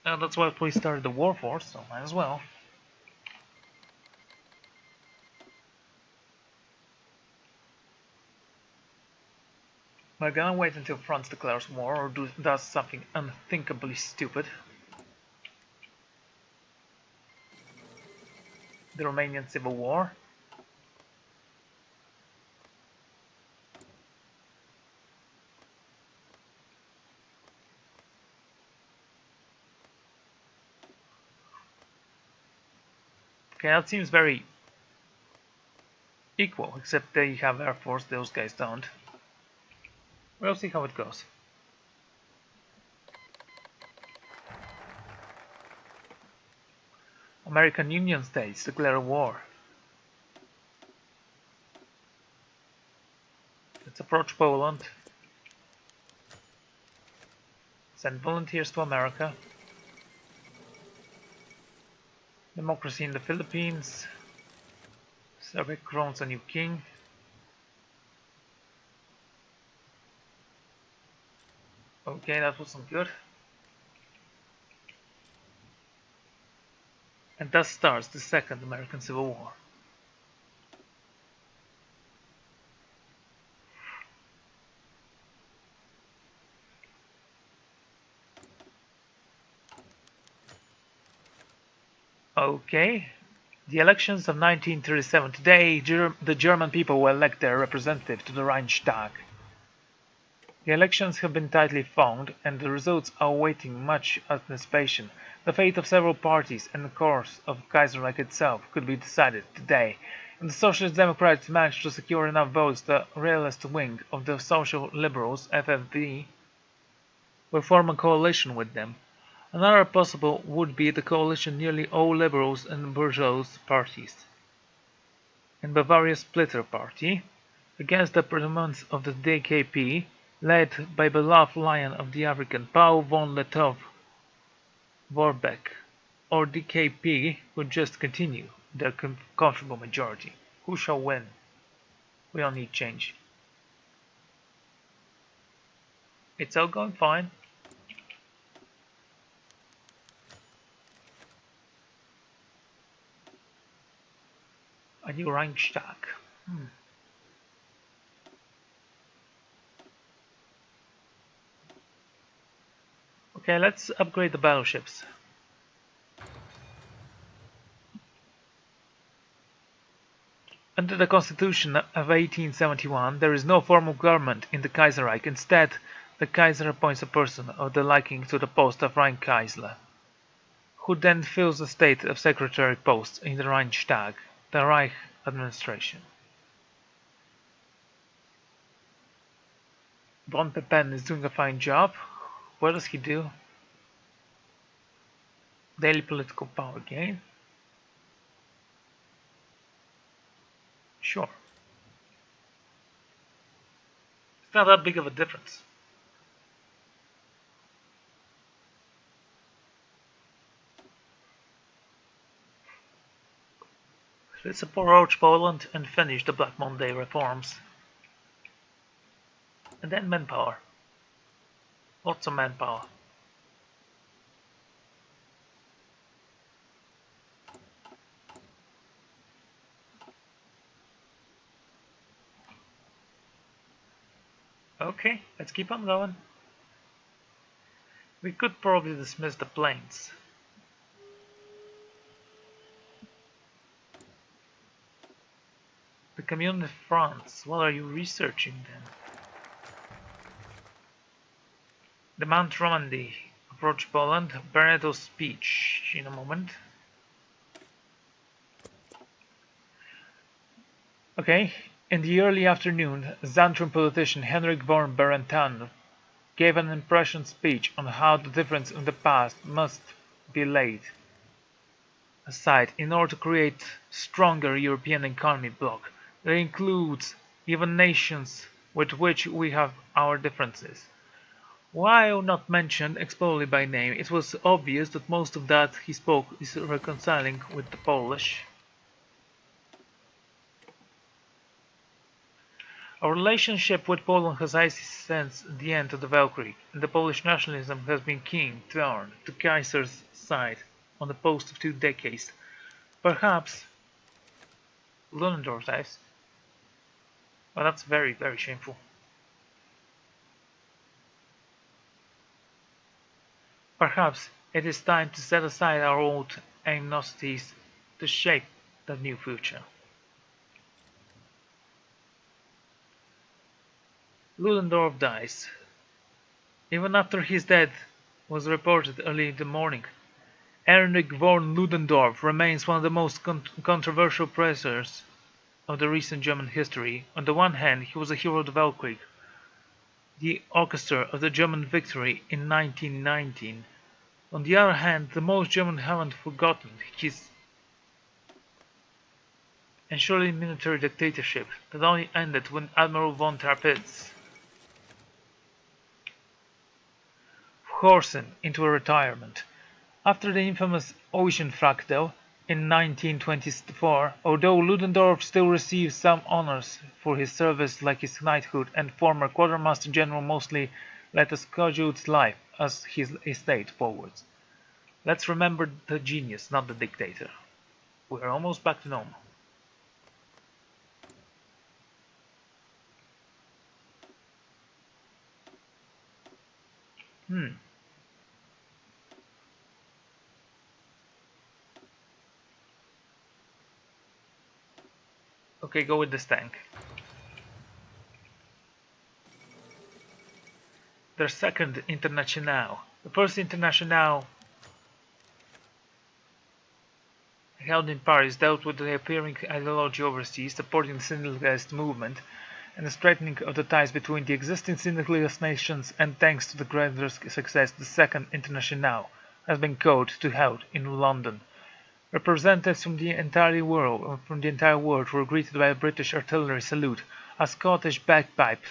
And that's why we started the war force, so might as well. We're gonna wait until France declares war or does something unthinkably stupid. The Romanian Civil War. Okay, that seems very equal, except they have Air Force, those guys don't. We'll see how it goes. American Union states declare war. Let's approach Poland. Send volunteers to America. Democracy in the Philippines. Serbia crowns a new king. Okay, that wasn't good. And thus starts the Second American Civil War. Okay, the elections of 1937. Today, the German people will elect their representative to the Reichstag. The elections have been tightly found, and the results are awaiting much anticipation. The fate of several parties and the course of Kaiserreich itself could be decided today, and the Socialist Democrats managed to secure enough votes the realist wing of the Social Liberals, FFD, will form a coalition with them. Another possible would be the coalition nearly all liberals and bourgeois parties. In Bavaria's Splitter Party, against the predominance of the DKP, led by beloved lion of the African Paul von Letov-Vorbeck, or DKP would just continue their comfortable majority. Who shall win? We all need change. It's all going fine. A new Reichstag. Okay, let's upgrade the battleships. Under the Constitution of 1871, there is no formal government in the Kaiserreich. Instead, the Kaiser appoints a person of the liking to the post of Reichskaisler, who then fills the state of secretary posts in the Reichstag, the Reich administration. Von Pepin is doing a fine job. What does he do? Daily political power gain. Sure. It's not that big of a difference. Let's approach Poland and finish the Black Monday reforms. And then manpower. Lots of manpower. Okay, let's keep on going. We could probably dismiss the planes. The Commune of France, what are you researching then? The Mount Romandy. Approach Poland. Beneto's speech in a moment. Okay, in the early afternoon, Zantrum politician Henrik von Berentan gave an impassioned speech on how the difference in the past must be laid aside in order to create a stronger European economy bloc that includes even nations with which we have our differences. While not mentioned explicitly by name, it was obvious that most of that he spoke is reconciling with the Polish. Our relationship with Poland has icy since the end of the Valkyrie, and the Polish nationalism has been keen turn to Kaiser's side on the post of 2 decades. Perhaps Ludendorff dies. Well, that's very, very shameful. Perhaps it is time to set aside our old animosities to shape the new future. Ludendorff dies. Even after his death was reported early in the morning, Heinrich von Ludendorff remains one of the most controversial presidents of the recent German history. On the one hand, he was a hero of the Weltkrieg, the orchestra of the German victory in 1919. On the other hand, the most Germans haven't forgotten his ensuring military dictatorship that only ended when Admiral von Tirpitz forced him into a retirement. After the infamous Oceanfractal in 1924, although Ludendorff still received some honors for his service like his knighthood and former quartermaster general mostly led a scheduled life as his estate forwards. Let's remember the genius, not the dictator. We're almost back to normal. Okay, go with this tank. Their second Internationale. The first Internationale held in Paris dealt with the appearing ideology overseas, supporting the syndicalist movement, and the strengthening of the ties between the existing syndicalist nations, and thanks to the greater success, the Second Internationale has been called to held in London. Representatives from the entire world were greeted by a British artillery salute, a Scottish bagpipe,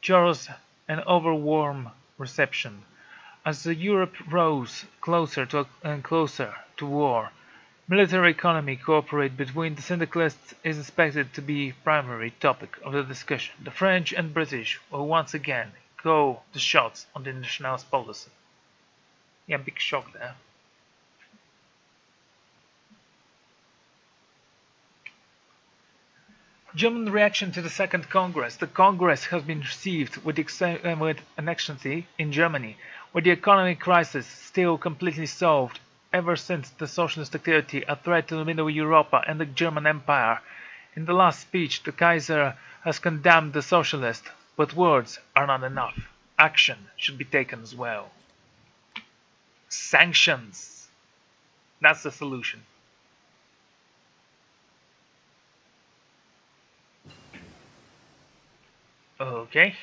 chorus, and overwarm reception. As Europe rose closer and closer to war, military economy cooperation between the syndicalists is expected to be primary topic of the discussion. The French and British will once again call the shots on the Internationale's policy. Yeah, big shock there. German reaction to the Second Congress. The Congress has been received with anxiety in Germany, with the economic crisis still completely solved ever since the socialist activity a threat to Middle Europe and the German Empire. In the last speech, the Kaiser has condemned the socialists, but words are not enough. Action should be taken as well. Sanctions. That's the solution. Okay.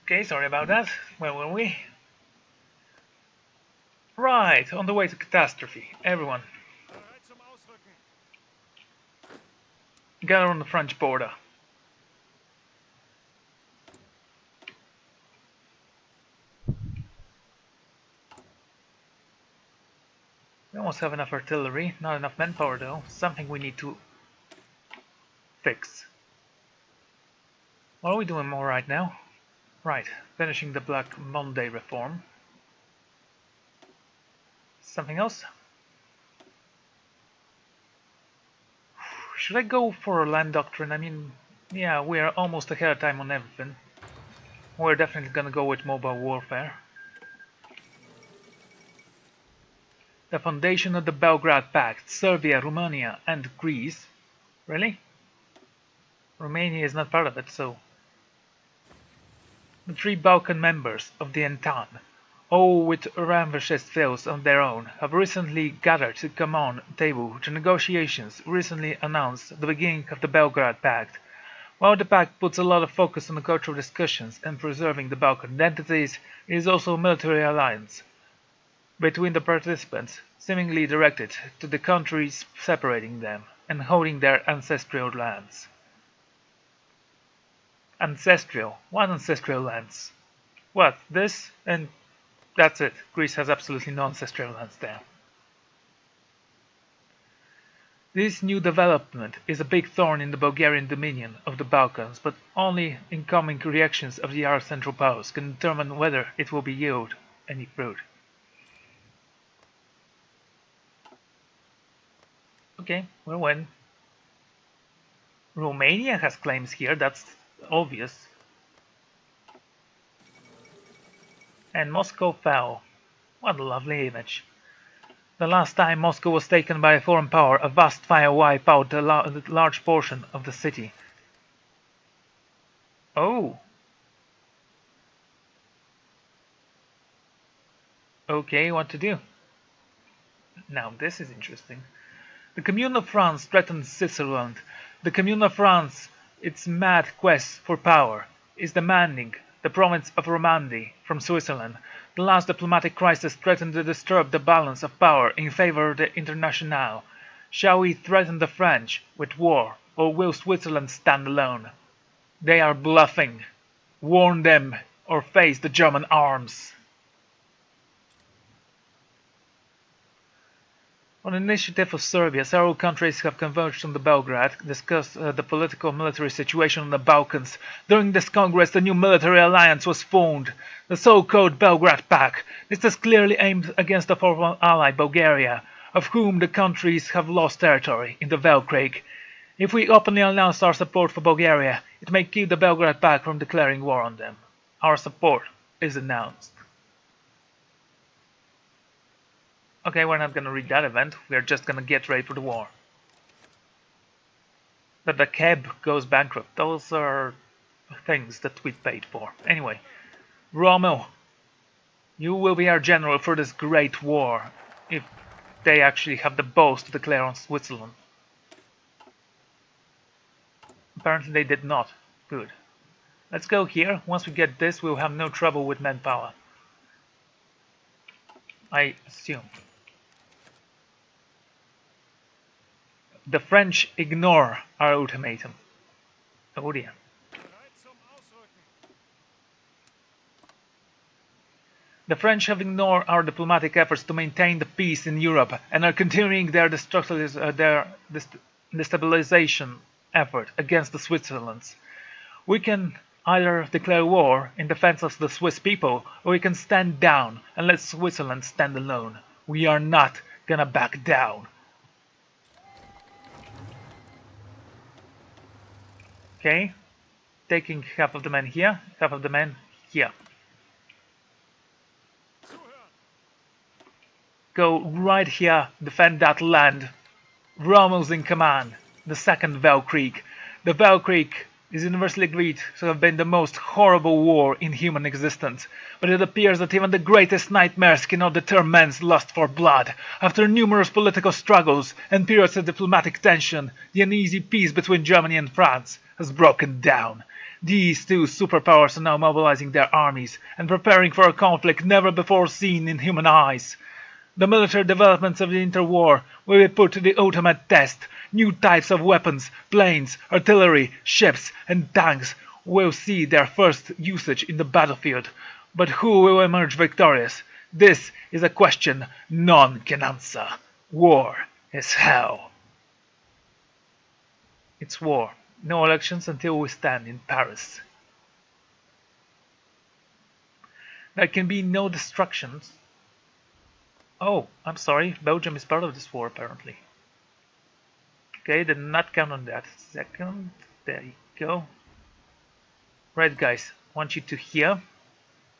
Okay, sorry about that. Where were we? Right, on the way to catastrophe. Everyone, gather on the French border. We almost have enough artillery, not enough manpower though. Something we need to fix. What are we doing more right now? Right, finishing the Black Monday reform. Something else? Should I go for a land doctrine? I mean, yeah, we are almost ahead of time on everything. We're definitely gonna go with mobile warfare. The foundation of the Belgrade Pact, Serbia, Romania and Greece. Really? Romania is not part of it, so... The 3 Balkan members of the Entente, all with ambitious fields of their own, have recently gathered to come on table to negotiations recently announced the beginning of the Belgrade Pact. While the pact puts a lot of focus on the cultural discussions and preserving the Balkan identities, it is also a military alliance between the participants, seemingly directed to the countries separating them and holding their ancestral lands. Ancestral? What ancestral lands? What, this? And that's it. Greece has absolutely no ancestral lands there. This new development is a big thorn in the Bulgarian dominion of the Balkans, but only incoming reactions of the other Central Powers can determine whether it will yield any fruit. Okay, we'll win. Romania has claims here, that's obvious. And Moscow fell. What a lovely image. The last time Moscow was taken by a foreign power, a vast fire wiped out a large portion of the city. Oh. Okay, what to do? Now this is interesting. The Commune of France threatens Switzerland. The Commune of France, its mad quest for power, is demanding the province of Romandy from Switzerland. The last diplomatic crisis threatened to disturb the balance of power in favor of the Internationale. Shall we threaten the French with war, or will Switzerland stand alone? They are bluffing. Warn them, or face the German arms. On the initiative of Serbia, several countries have converged on the Belgrade, discussed the political and military situation on the Balkans. During this Congress, the new military alliance was formed, the so-called Belgrade Pact. This is clearly aimed against the former ally Bulgaria, of whom the countries have lost territory in the Velkreik. If we openly announce our support for Bulgaria, it may keep the Belgrade Pact from declaring war on them. Our support is announced. Okay, we're not gonna read that event, we're just gonna get ready for the war. But the cab goes bankrupt, those are things that we paid for. Anyway, Rommel, you will be our general for this great war, if they actually have the balls to declare on Switzerland. Apparently they did not. Good. Let's go here, once we get this we'll have no trouble with manpower. I assume. The French ignore our ultimatum. Oh dear. The French have ignored our diplomatic efforts to maintain the peace in Europe and are continuing their destabilization effort against the Switzerlands. We can either declare war in defense of the Swiss people, or we can stand down and let Switzerland stand alone. We are not gonna back down. Okay, taking half of the men here, half of the men here. Go right here, defend that land. Rommel's in command, the second Velkreik. The Velkreik is universally agreed to have been the most horrible war in human existence, but it appears that even the greatest nightmares cannot deter men's lust for blood. After numerous political struggles and periods of diplomatic tension, the uneasy peace between Germany and France has broken down. These two superpowers are now mobilizing their armies and preparing for a conflict never before seen in human eyes. The military developments of the interwar will be put to the ultimate test. New types of weapons, planes, artillery, ships, and tanks will see their first usage in the battlefield. But who will emerge victorious? This is a question none can answer. War is hell. It's war. No elections until we stand in Paris. There can be no destructions. Oh, I'm sorry. Belgium is part of this war, apparently. Okay, did not count on that. Second. There you go. Red guys, want you to here.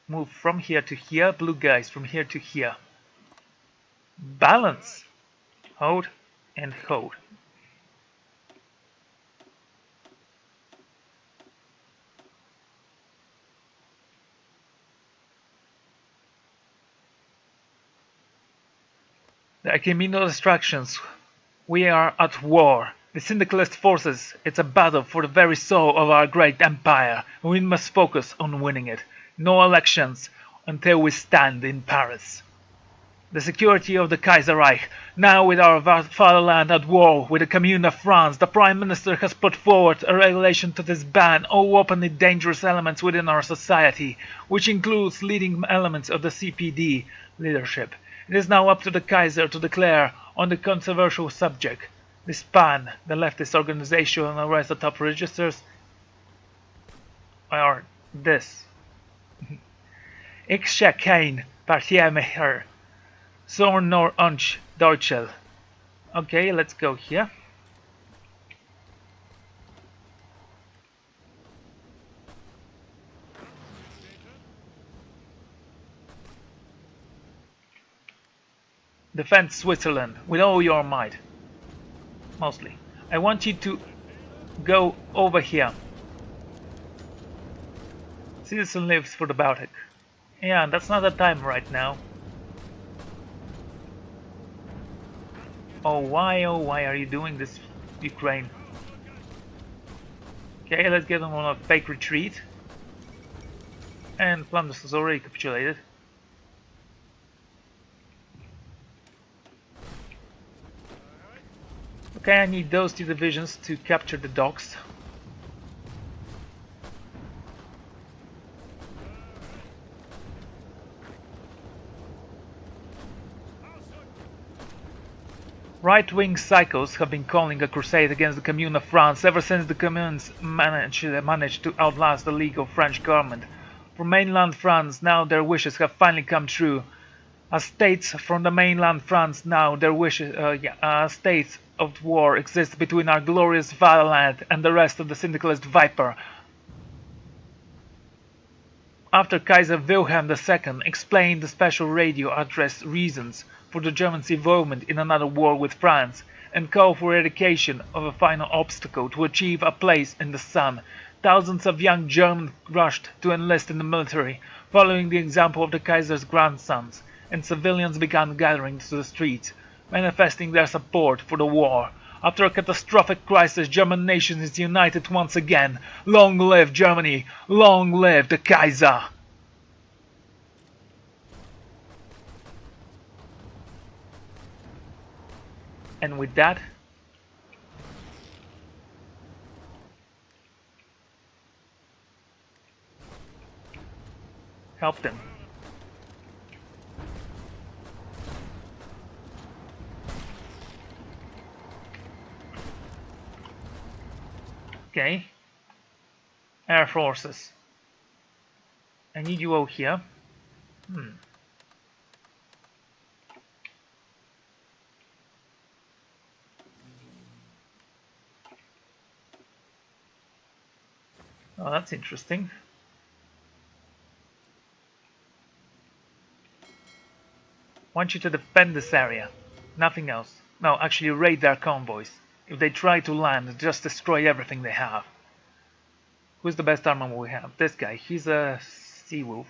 Move from here to here. Blue guys, from here to here. Balance. Hold and hold. There can be no distractions. We are at war. The syndicalist forces, it's a battle for the very soul of our great empire, and we must focus on winning it. No elections until we stand in Paris. The security of the Kaiserreich, now with our fatherland at war with the Commune of France, the Prime Minister has put forward a regulation to disband all openly dangerous elements within our society, which includes leading elements of the CPD leadership. It is now up to the Kaiser to declare on the controversial subject. Disband the leftist organization and arrest the top registers are this. Ich scha kein Partier mehr. So nor uns Deutschel. Okay, let's go here. Defend Switzerland with all your might. Mostly. I want you to go over here. Citizen lives for the Baltic. Yeah, that's not the time right now. Oh why are you doing this, Ukraine? Okay, let's get them on a fake retreat. And Flanders has already capitulated. Okay, I need those two divisions to capture the docks. Right-wing psychos have been calling a crusade against the Commune of France ever since the Communes managed to outlast the League of French government. For mainland France, now their wishes have finally come true. As states from the mainland France now, their wishes, states of war exist between our glorious fatherland and the rest of the syndicalist viper. After Kaiser Wilhelm II explained the special radio address reasons for the Germans' involvement in another war with France and called for eradication of a final obstacle to achieve a place in the sun, thousands of young Germans rushed to enlist in the military, following the example of the Kaiser's grandsons, and civilians began gathering to the streets, manifesting their support for the war. After a catastrophic crisis, German nation is united once again. Long live Germany! Long live the Kaiser! And with that, help them. Okay. Air forces. I need you all here. Oh, that's interesting. Want you to defend this area. Nothing else. No, actually raid their convoys. If they try to land, just destroy everything they have. Who's the best armor we have? This guy. He's a sea wolf.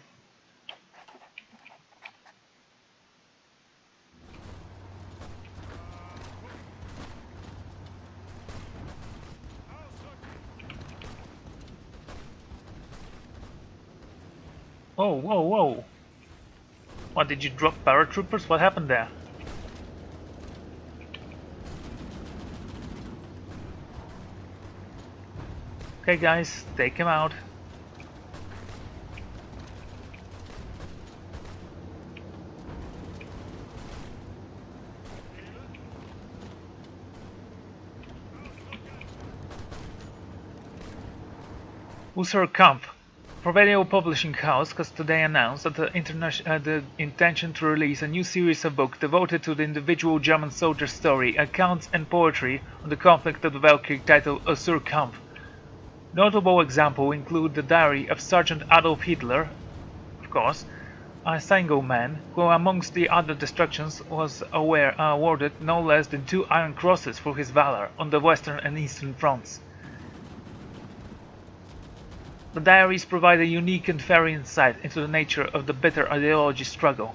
Oh, whoa, whoa. What, did you drop paratroopers? What happened there? Okay guys, take him out. Husser Kampf. Proverbial publishing house has today announced that the intention to release a new series of books devoted to the individual German soldier's story, accounts and poetry on the conflict of the Weltkrieg titled Husser Kampf. Notable examples include the diary of Sergeant Adolf Hitler, of course, a single man who amongst the other destructions was awarded no less than 2 Iron Crosses for his valor on the Western and Eastern fronts. The diaries provide a unique and fair insight into the nature of the bitter ideology struggle.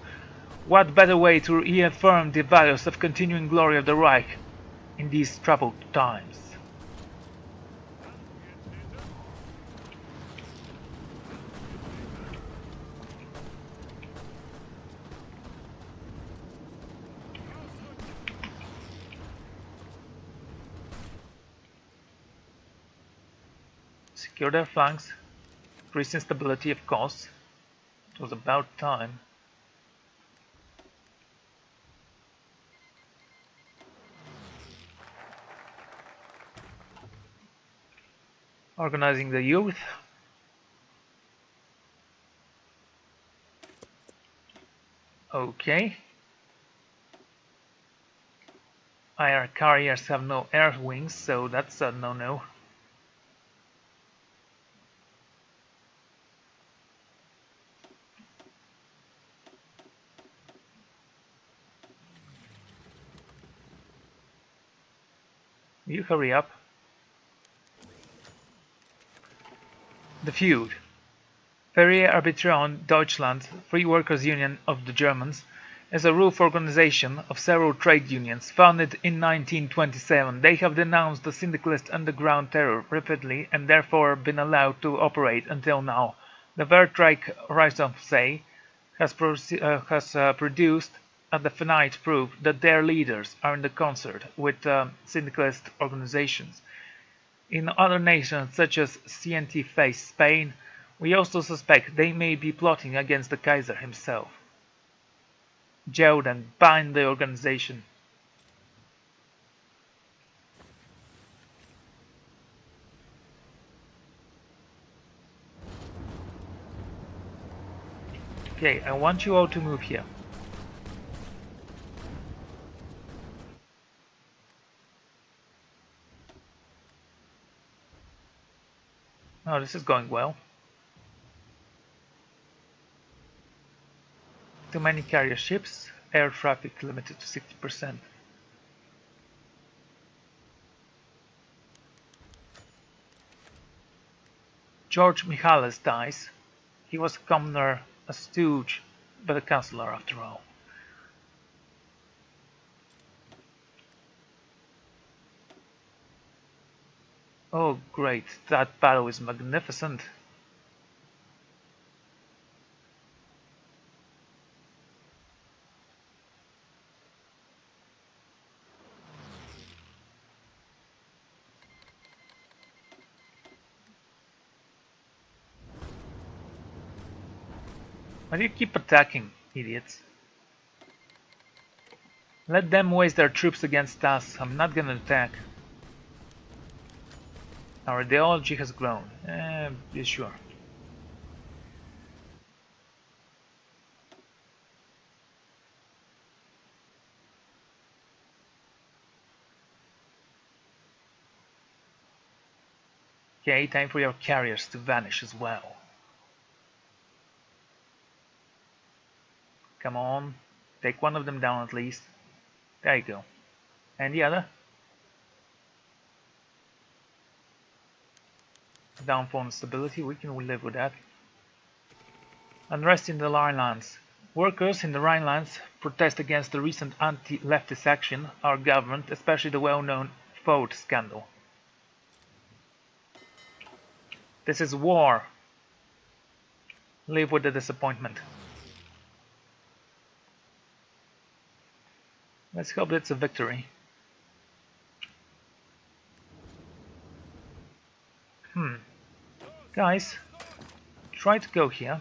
What better way to reaffirm the values of continuing glory of the Reich in these troubled times? Secure their flanks. Increase instability, of course. It was about time. Organizing the youth. Okay. Air carriers have no air wings, so that's a no-no. You hurry up. The feud. Freie Arbitration Deutschland, Free Workers' Union of the Germans, is a roof organization of several trade unions founded in 1927. They have denounced the syndicalist underground terror repeatedly and therefore been allowed to operate until now. The Werkreich Reichsaufsehen has produced a definite proof that their leaders are in concert with syndicalist organizations. In other nations such as CNT-faced Spain, we also suspect they may be plotting against the Kaiser himself. Jail and bind the organization. Okay, I want you all to move here. Oh, this is going well. Too many carrier ships, air traffic limited to 60%. George Michaelis dies. He was a commoner, a stooge, but a councillor after all. Oh great, that battle is magnificent. Why do you keep attacking, idiots? Let them waste their troops against us. I'm not gonna attack. Our ideology has grown. Be sure. Okay, time for your carriers to vanish as well. Come on, take one of them down at least. There you go. And the other? Downfall and stability, we can live with that. Unrest in the Rhinelands. Workers in the Rhinelands protest against the recent anti-leftist action, our government, especially the well-known Ford scandal. This is war. live with the disappointment. Let's hope it's a victory. Guys, try to go here.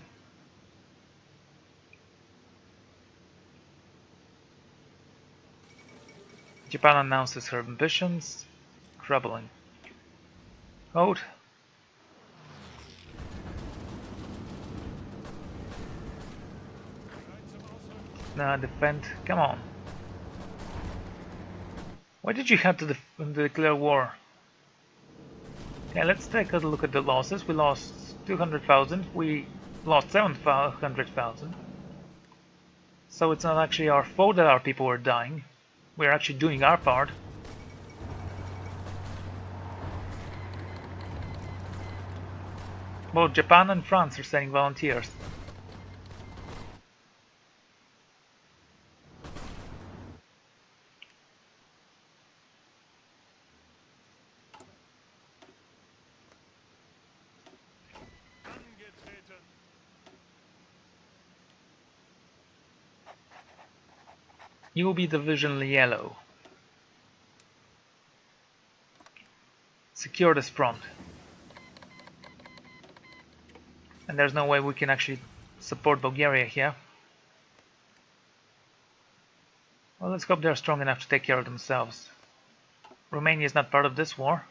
Japan announces her ambitions. Troubling. Hold. Now defend. Come on. Why did you have to declare war? Okay, let's take a look at the losses. We lost 200,000. We lost 700,000. So it's not actually our fault that our people are dying. We're actually doing our part. Both Japan and France are sending volunteers. You will be Division Yellow. Secure this front. And there's no way we can actually support Bulgaria here. Well, let's hope they're strong enough to take care of themselves. Romania is not part of this war.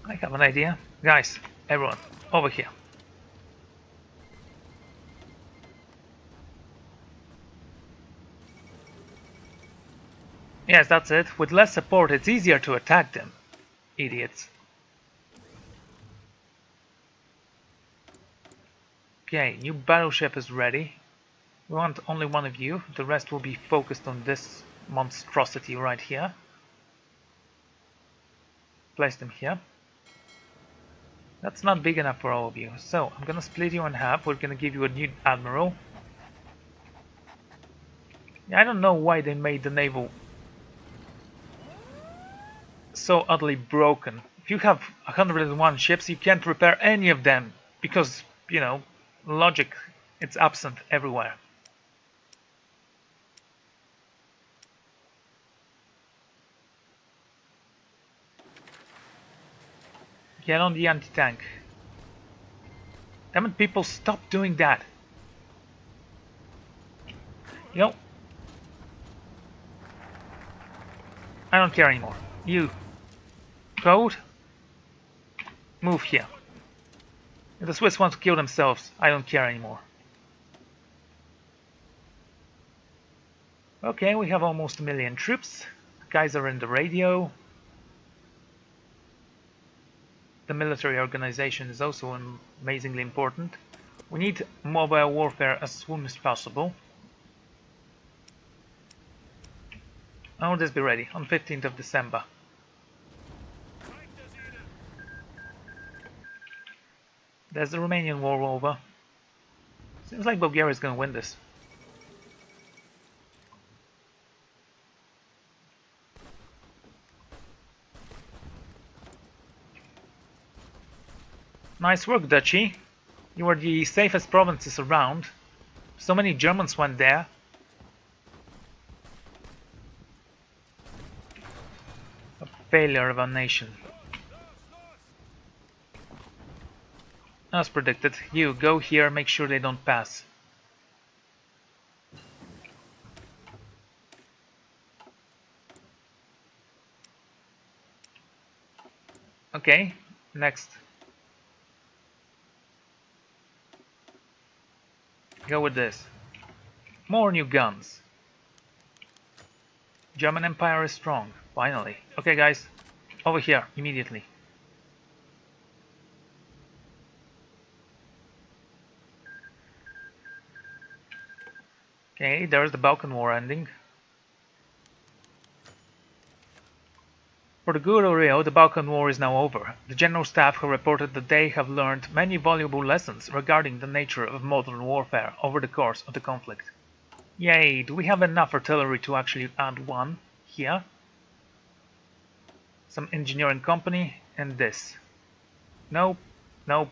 I have an idea. Guys, everyone, over here. Yes, that's it. With less support, it's easier to attack them. Idiots. Okay, new battleship is ready. We want only one of you. The rest will be focused on this monstrosity right here. Place them here. That's not big enough for all of you. So, I'm gonna split you in half. We're gonna give you a new admiral. I don't know why they made the naval so utterly broken. If you have 101 ships, you can't repair any of them because, you know, logic, it's absent everywhere. Get on the anti-tank. Damn it, people, stop doing that. You know, I don't care anymore. You, code, move here. If the Swiss want to kill themselves, I don't care anymore. Okay, we have almost 1 million troops. Guys are in the radio. The military organization is also amazingly important. We need mobile warfare as soon as possible. I will this be ready on 15th of December. There's the Romanian war over. Seems like Bulgaria is going to win this. Nice work, Duchy. You are the safest provinces around. So many Germans went there. A failure of our nation. As predicted, you go here, make sure they don't pass. Okay, next. Go with this. More new guns. German Empire is strong, finally. Okay guys, over here, immediately. Okay, there's the Balkan War ending. For the good or ill, the Balkan War is now over. The General Staff have reported that they have learned many valuable lessons regarding the nature of modern warfare over the course of the conflict. Yay, do we have enough artillery to actually add one here? Some engineering company and this. Nope, nope.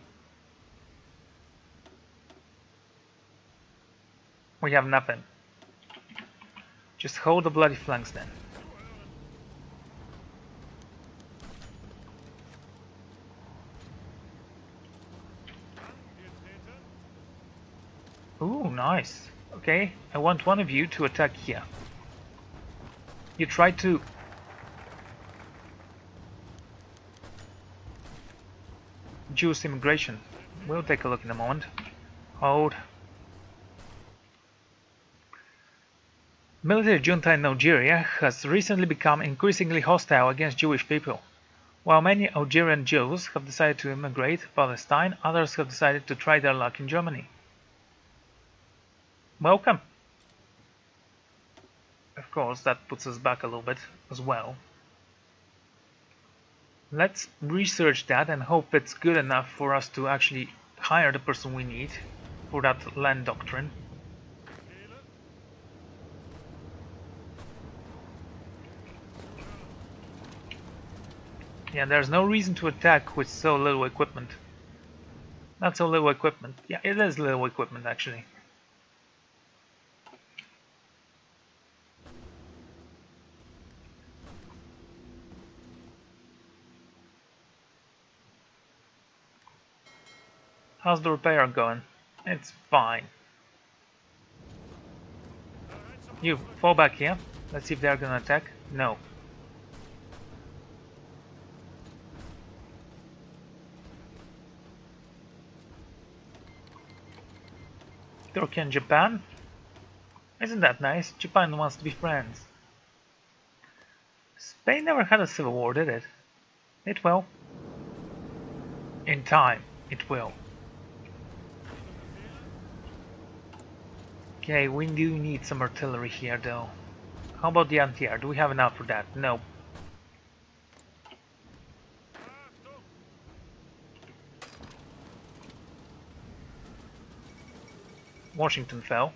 We have nothing. Just hold the bloody flanks then. Ooh, nice. Okay, I want one of you to attack here. You try to... Jewish immigration. We'll take a look in a moment. Hold. Military junta in Algeria has recently become increasingly hostile against Jewish people. While many Algerian Jews have decided to immigrate to Palestine, others have decided to try their luck in Germany. Welcome! Of course, that puts us back a little bit as well. Let's research that and hope it's good enough for us to actually hire the person we need for that land doctrine. Yeah, there's no reason to attack with so little equipment. Not so little equipment. Yeah, it is little equipment actually. How's the repair going? It's fine. You fall back here. Let's see if they're gonna attack. No. Turkey and Japan? Isn't that nice? Japan wants to be friends. Spain never had a civil war, did it? It will. In time, it will. Okay, we do need some artillery here though. How about the anti-air? Do we have enough for that? No. Washington fell.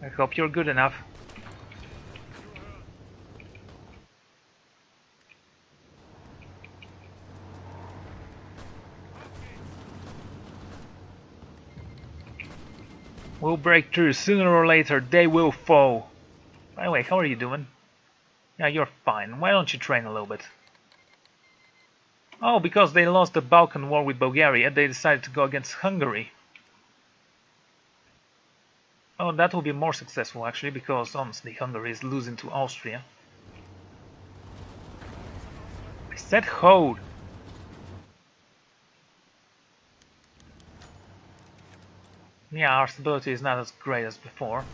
I hope you're good enough. We'll break through. Sooner or later, they will fall. By the way, how are you doing? Yeah, you're fine. Why don't you train a little bit? Oh, because they lost the Balkan War with Bulgaria, they decided to go against Hungary. Oh, that will be more successful actually, because honestly, Hungary is losing to Austria. I said hold! Yeah, our stability is not as great as before.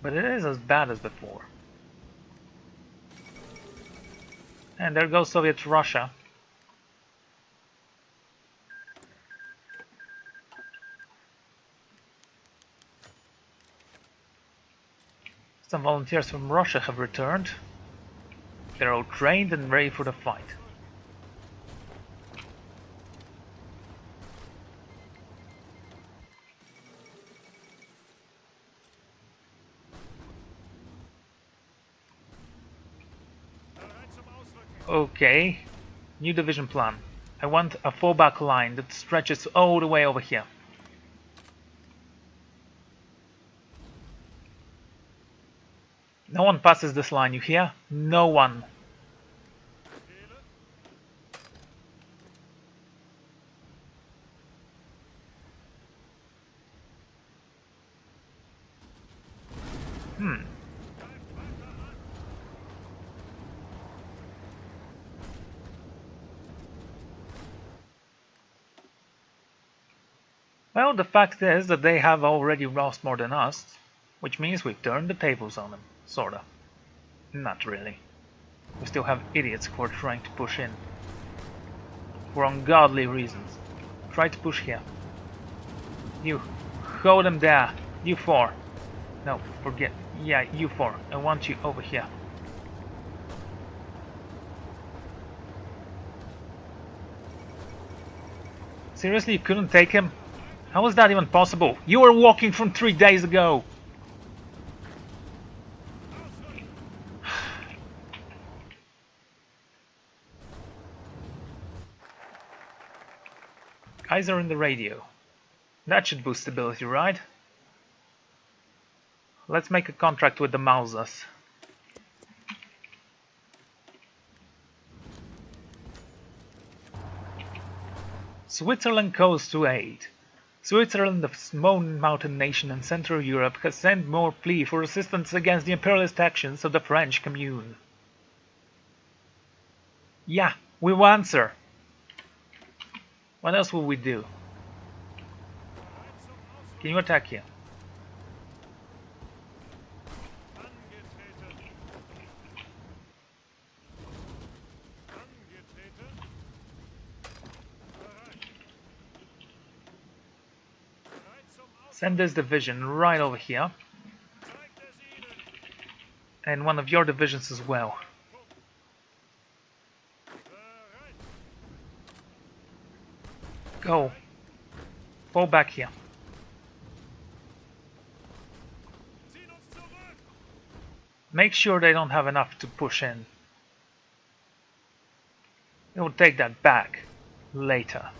But it is as bad as before. And there goes Soviet Russia. Some volunteers from Russia have returned. They're all trained and ready for the fight. Okay, new division plan. I want a fallback line that stretches all the way over here. No one passes this line, you hear? No one. Well, the fact is that they have already lost more than us, which means we've turned the tables on them, sorta. Not really. We still have idiots who are trying to push in. for ungodly reasons. Try to push here. You, hold them there. You four. No, forget. Yeah, you four. I want you over here. Seriously, you couldn't take him? How was that even possible? You were walking from 3 days ago! Kaiser in the radio. That should boost stability, right? Let's make a contract with the Mausas. Switzerland calls to aid. Switzerland, the small mountain nation in Central Europe, has sent more plea for assistance against the imperialist actions of the French Commune. Yeah, we will answer. What else will we do? Can you attack here? Send this division right over here. And one of your divisions as well. Go. Fall back here. Make sure they don't have enough to push in. We'll take that back later.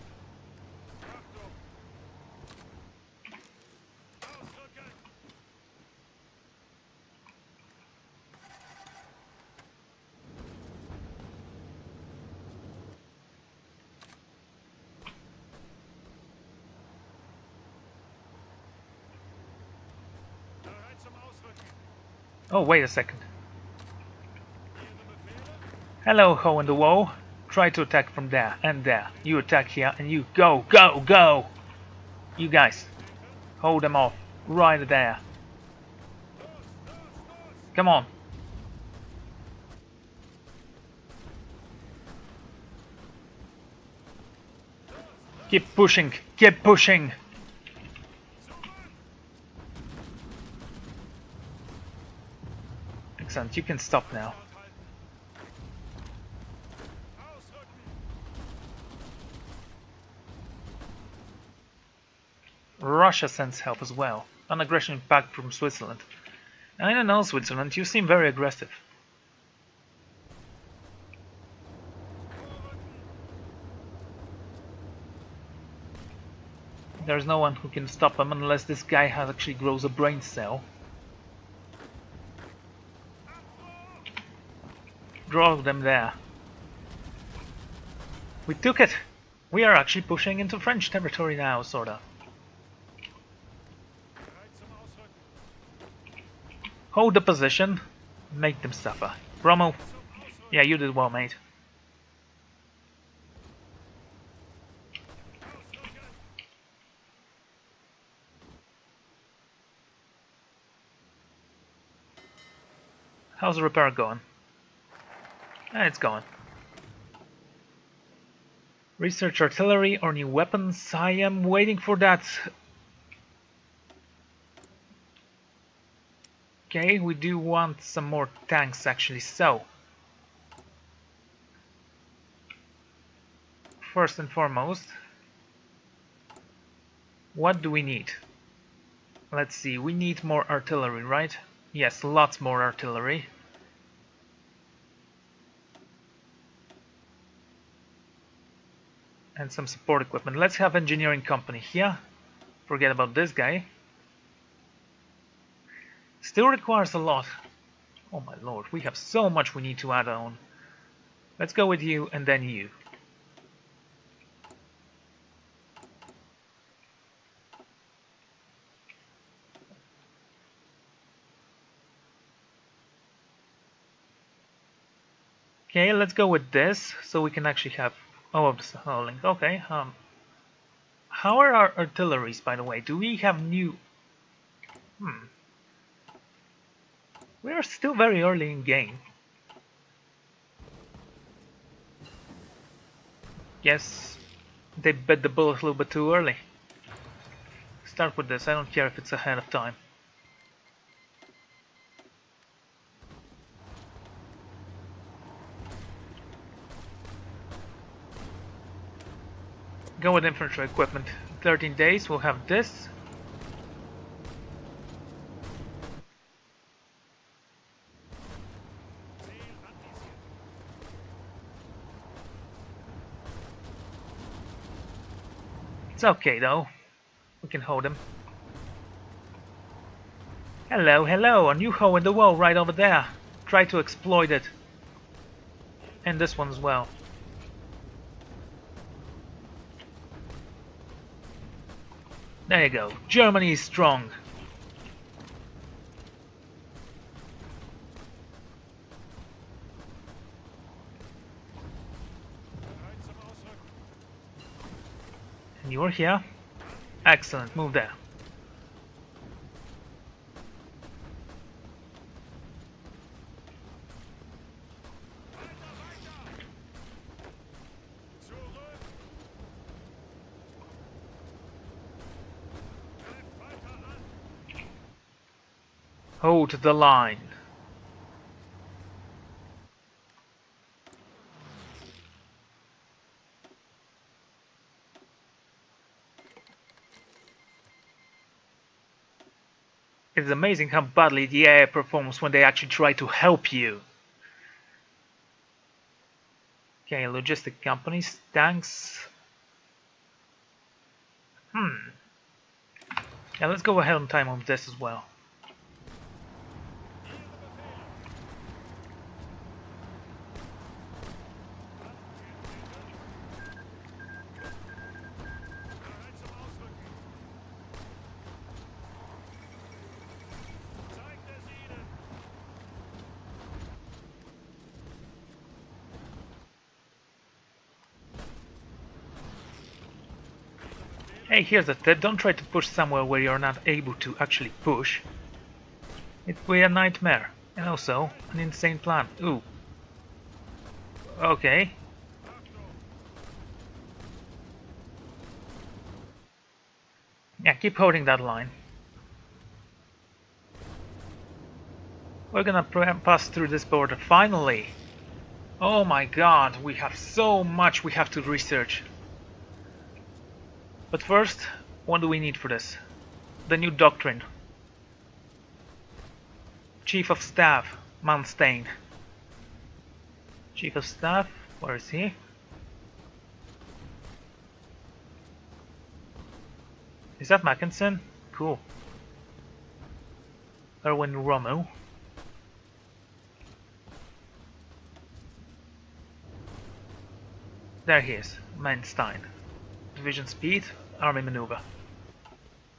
Oh, wait a second. Hello, Ho in the wall. Try to attack from there and there. You attack here and you go, go, go! You guys, hold them off right there. Come on. Keep pushing, keep pushing! Excellent, you can stop now. Russia sends help as well. An aggression pact from Switzerland. I don't know, Switzerland, you seem very aggressive. There's no one who can stop him unless this guy actually grows a brain cell. Draw them there. We took it! We are actually pushing into French territory now, sorta. Hold the position. Make them suffer. Rommel. Yeah, you did well, mate. How's the repair going? It's going. Research artillery or new weapons. I am waiting for that. Okay, we do want some more tanks actually, so first and foremost, what do we need? Let's see, we need more artillery, right? Yes, lots more artillery. And some support equipment. Let's have engineering company here. Forget about this guy. Still requires a lot. Oh my lord, we have so much we need to add on. Let's go with you and then you. Okay, let's go with this so we can actually have all of the hauling. Okay, how are our artilleries, by the way? Do we have new... We are still very early in game. Yes, they bit the bullet a little bit too early. Start with this, I don't care if it's ahead of time. Go with infantry equipment. 13 days, we'll have this. It's okay though, we can hold him. Hello, hello, a new hole in the wall right over there. Try to exploit it. And this one as well. There you go, Germany is strong. And you're here? Excellent, move there. Hold the line. It's amazing how badly the AI performs when they actually try to help you. Okay, logistic companies, tanks. Yeah, let's go ahead on time on this as well. Hey, here's a tip, don't try to push somewhere where you're not able to actually push. It will be a nightmare, and also an insane plan. Ooh. Okay. Yeah, keep holding that line. We're gonna pass through this border, finally! Oh my god, we have so much we have to research. But first, what do we need for this? The new doctrine. Chief of Staff, Manstein. Chief of Staff, where is he? Is that Mackinson? Cool. Erwin Rommel. There he is, Manstein. Division speed, army maneuver.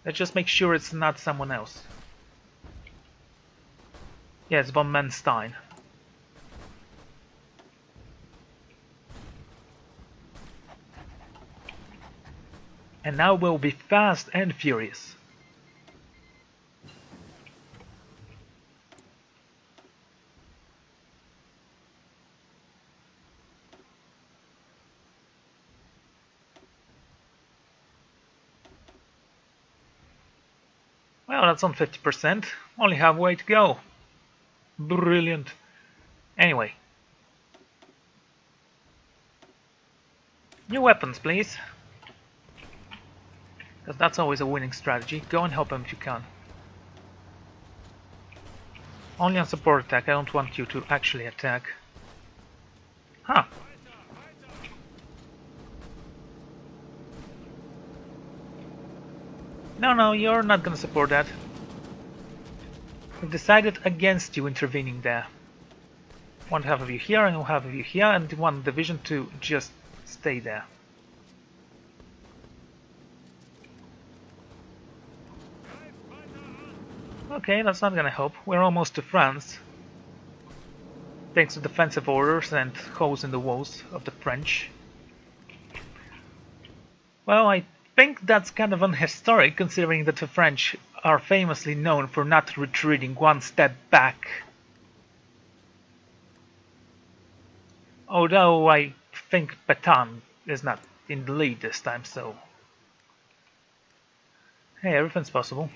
Let's just make sure it's not someone else. Yeah, it's von Manstein. And now we'll be fast and furious. Well, that's on 50%. Only halfway to go. Brilliant. Anyway. New weapons, please. Because that's always a winning strategy. Go and help him if you can. Only on support attack. I don't want you to actually attack. Huh. No, you're not gonna support that. We've decided against you intervening there. One half of you here and one half of you here, and one division to just stay there. Okay, that's not gonna help. We're almost to France. Thanks to defensive orders and holes in the walls of the French. Well, I think that's kind of unhistoric, considering that the French are famously known for not retreating one step back. Although I think Pétain is not in the lead this time, so... Hey, everything's possible.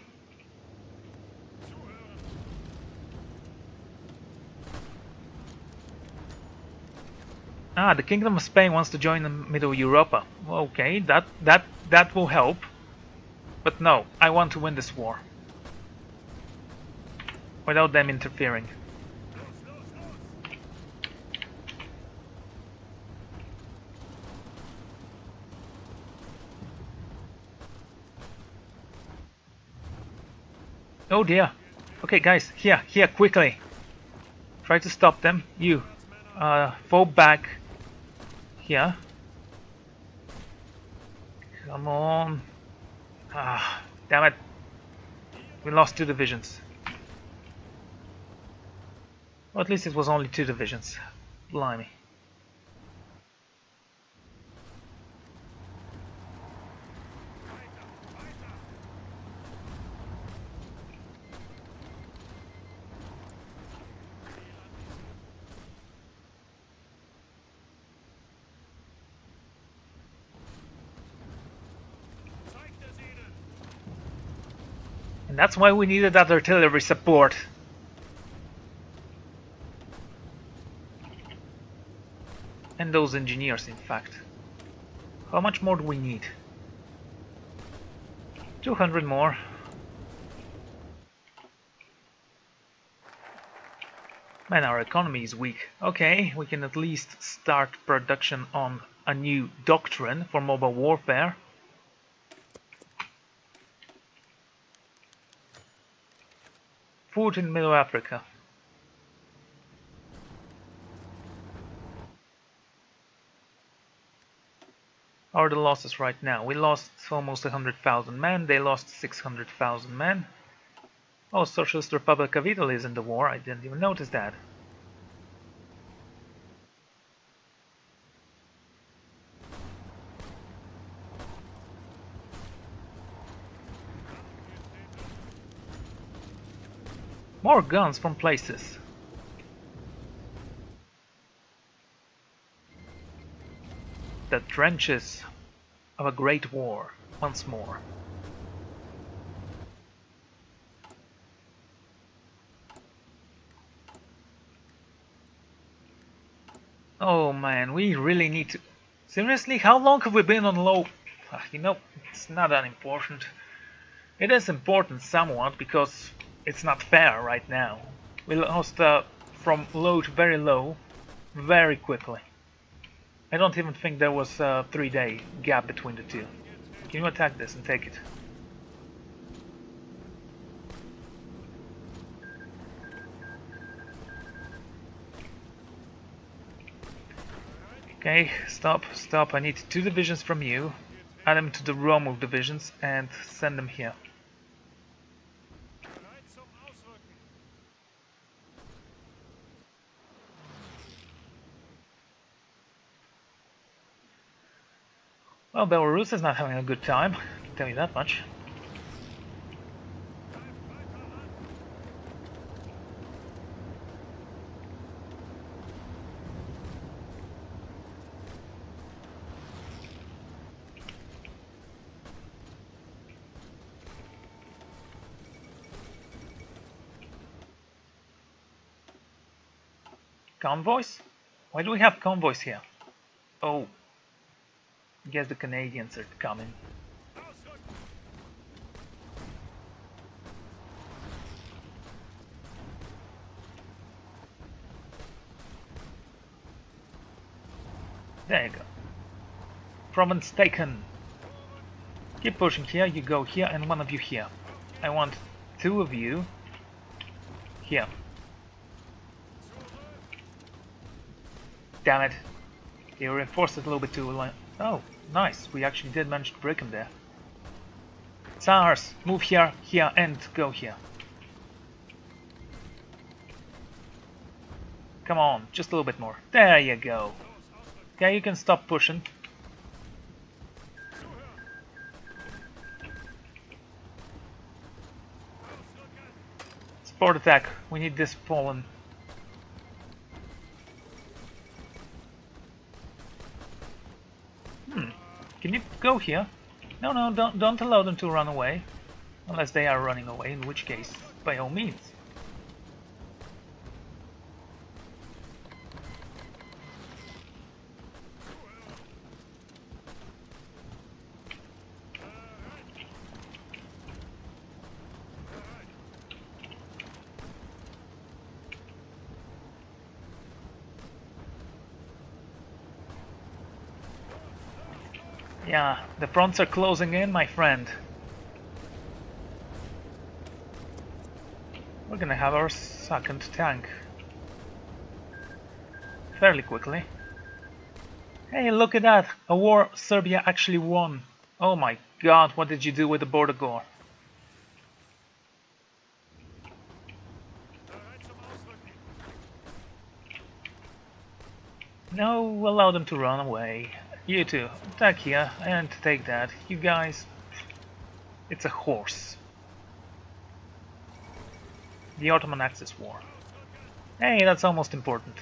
Ah, the Kingdom of Spain wants to join the Middle Europa. Okay, that will help. But no, I want to win this war. Without them interfering. Oh dear. Okay guys, here, quickly. Try to stop them. You. Fall back. Here. Come on. Ah, damn it. We lost 2 divisions. Well, at least it was only 2 divisions. Blimey. And that's why we needed that artillery support. And those engineers, in fact. How much more do we need? 200 more. Man, our economy is weak. Okay, we can at least start production on a new doctrine for mobile warfare. Food in Middle Africa. How are the losses right now? We lost almost 100,000 men, they lost 600,000 men. Oh, Socialist Republic of Italy is in the war, I didn't even notice that. More guns from places. The trenches of a great war, once more. Oh man, we really need to... Seriously, how long have we been on low? You know, it's not that important. It is important somewhat, because it's not fair right now. We lost from low to very low, very quickly. I don't even think there was a 3-day gap between the two. Can you attack this and take it? Okay, stop. I need 2 divisions from you. Add them to the Rommel divisions and send them here. Well, Belarus is not having a good time, I can tell you that much. Convoys? Why do we have convoys here? Oh. I guess the Canadians are coming. There you go. Province taken. Keep pushing here, you go here, and one of you here. I want 2 of you here. Damn it. You reinforced it a little bit too late. Oh, nice. We actually did manage to break him there. Tsars, move here, here, and go here. Come on, just a little bit more. There you go. Okay, you can stop pushing. Support attack. We need this fallen. Can you go here? No, no, don't allow them to run away. Unless they are running away, in which case, by all means. Yeah, the fronts are closing in, my friend. We're gonna have our second tank fairly quickly. Hey, look at that! A war Serbia actually won. Oh my god, what did you do with the border gore? No, allow them to run away. You two, attack here and take that. You guys, it's a horse. The Ottoman Axis War. Hey, that's almost important.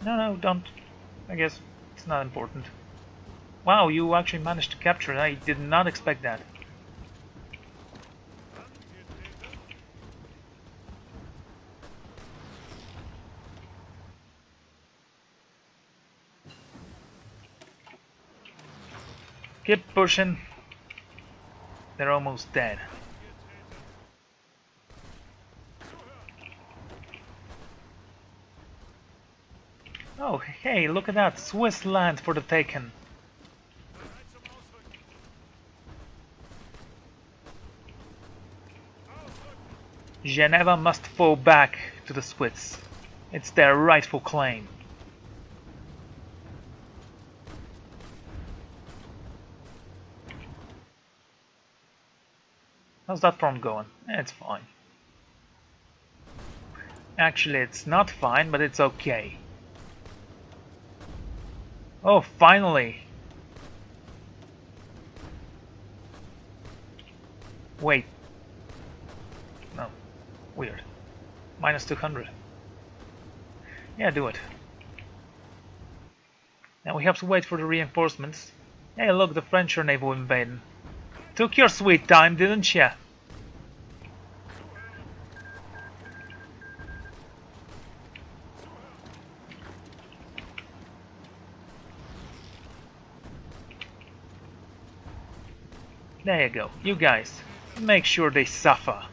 No, no, don't. I guess it's not important. Wow, you actually managed to capture it. I did not expect that. Keep pushing. They're almost dead. Oh, hey, look at that. Swiss land for the taken. Geneva must fall back to the Swiss. It's their rightful claim. How's that front going? It's fine. Actually, it's not fine, but it's okay. Oh, finally! Wait. No. Weird. Minus 200. Yeah, do it. Now we have to wait for the reinforcements. Hey, look, the French are naval invading. Took your sweet time, didn't ya? There you go. You guys, make sure they suffer.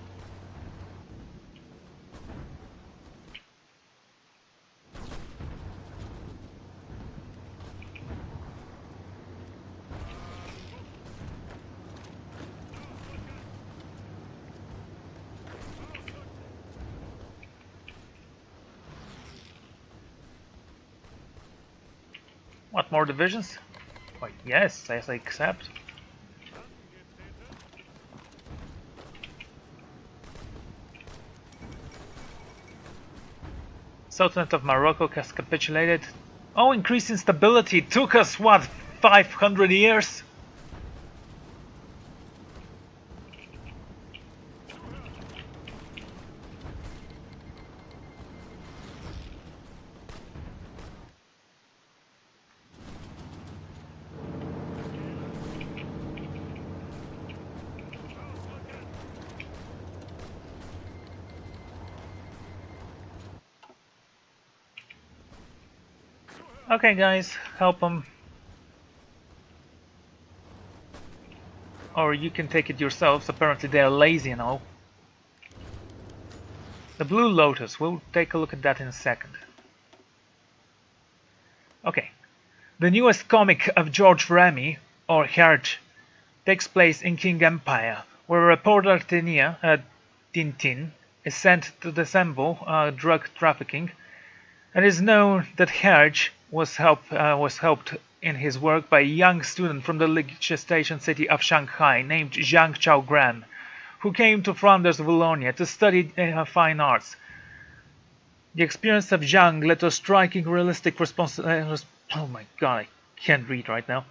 What, more divisions? Why, yes, I accept. Sultanate of Morocco has capitulated. Oh, increase in stability took us, what, 500 years? Okay, guys, help them. Or you can take it yourselves, apparently they're lazy and all. The Blue Lotus, we'll take a look at that in a second. Okay, the newest comic of George Remy, or Herge, takes place in King Empire, where a reporter Tintin is sent to dissemble drug trafficking, and it is known that Herge was helped in his work by a young student from the legislation city of Shanghai named Zhang Chaogran, who came to Flanders, Wallonia to study fine arts. The experience of Zhang led to a striking realistic oh my god, I Can't read right now.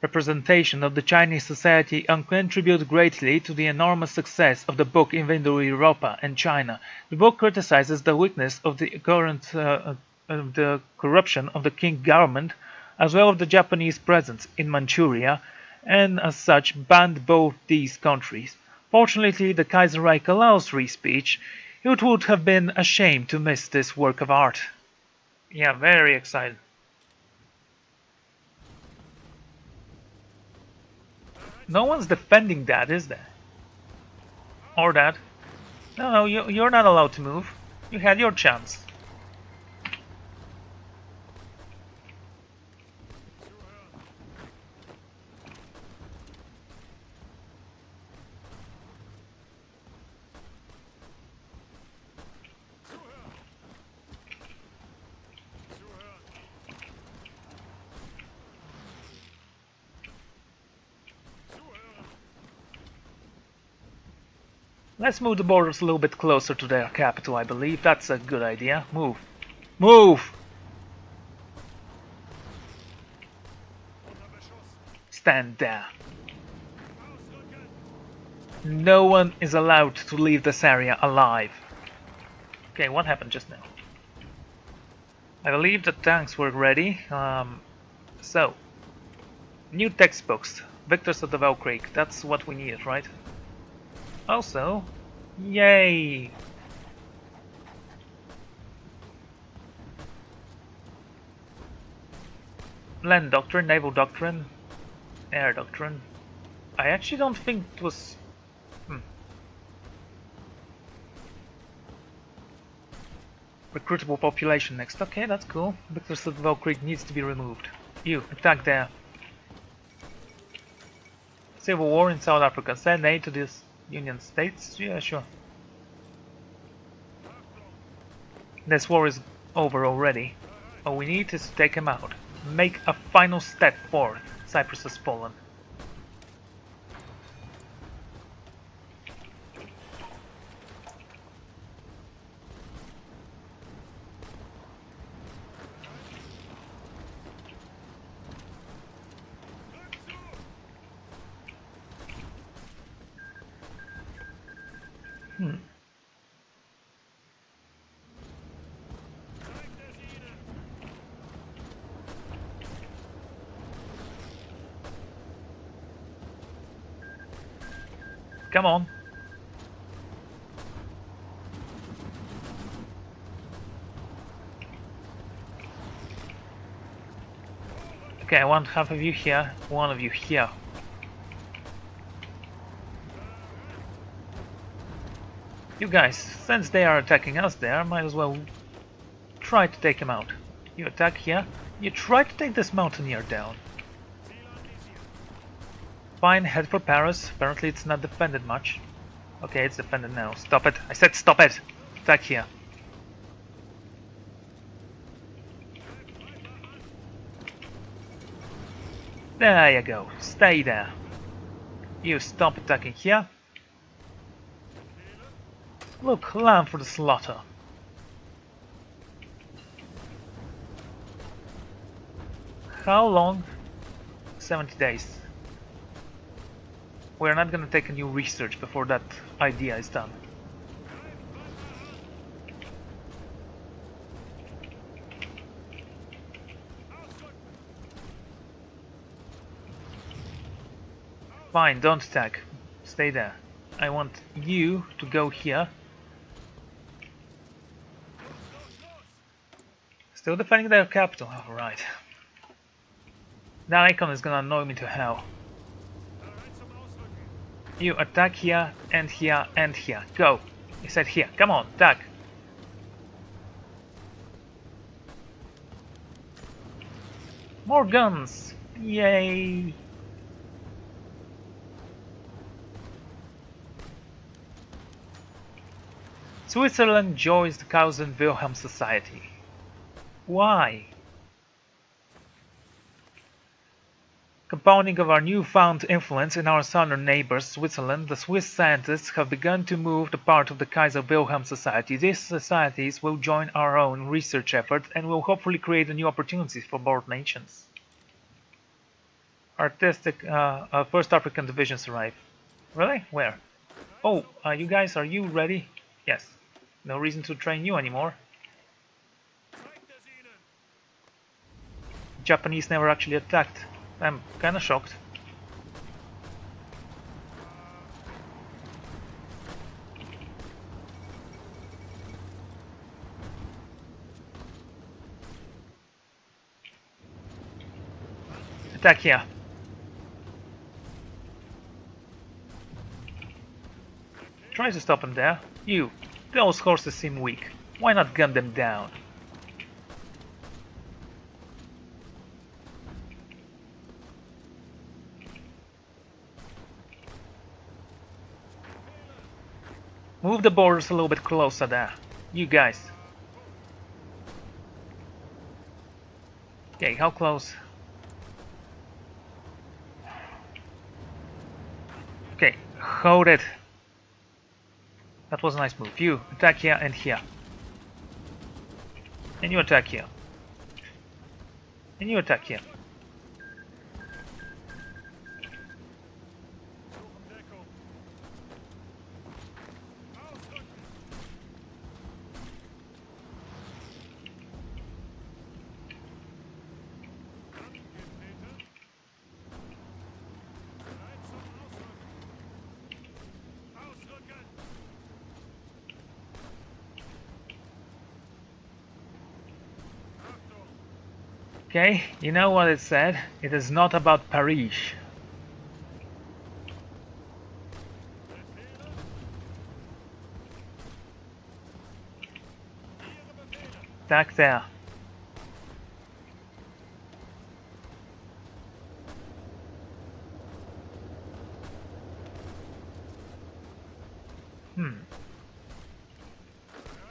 Representation of the Chinese society and contribute greatly to the enormous success of the book Inventory Europa and China. The book criticizes the weakness of the current the corruption of the Qing government, as well as the Japanese presence in Manchuria, and as such banned both these countries. Fortunately, the Kaiserreich allows free speech. It would have been a shame to miss this work of art. Yeah, very excited. No one's defending that, is there? Or that. No, you're not allowed to move. You had your chance. Let's move the borders a little bit closer to their capital, I believe. That's a good idea. Move. Move! Stand there. No one is allowed to leave this area alive. Okay, what happened just now? I believe the tanks were ready. So, new textbooks. Victors of the Valkyrie. That's what we needed, right? Also, yay! Land Doctrine, Naval Doctrine, Air Doctrine. I actually don't think it was... Recruitable population next. Okay, that's cool. Victors of the Valkyrie needs to be removed. You, attack there. Civil War in South Africa. Send aid to this Union States? Yeah, sure. This war is over already. All we need is to take him out. Make a final step forward. Cyprus has fallen. Come on. Okay, I want half of you here, one of you here. You guys, since they are attacking us there, might as well try to take them out. You attack here, you try to take this mountaineer down. Fine, head for Paris. Apparently it's not defended much. Okay, it's defended now. Stop it. I said stop it! Attack here. There you go. Stay there. You stop attacking here. Look, lamb for the slaughter. How long? 70 days. We're not gonna take a new research before that idea is done. Fine, don't attack. Stay there. I want you to go here. Still defending their capital, alright. That icon is gonna annoy me to hell. You attack here, and here, and here. Go! I said here. Come on, attack! More guns! Yay! Switzerland joins the Cousin Wilhelm Society. Why? Compounding of our newfound influence in our southern neighbors, Switzerland, the Swiss scientists have begun to move to part of the Kaiser Wilhelm Society. These societies will join our own research effort and will hopefully create new opportunities for both nations. Artistic, 1st African divisions arrive. Really? Where? Oh, you guys, are you ready? Yes. No reason to train you anymore. Japanese never actually attacked. I'm kinda shocked. Attack here. Try to stop him there. You. Those horses seem weak. Why not gun them down? Move the borders a little bit closer there. You guys. Okay, how close? Okay, hold it. That was a nice move. You attack here and here. And you attack here. And you attack here. Okay, you know what it said? It is not about Paris. Attack there.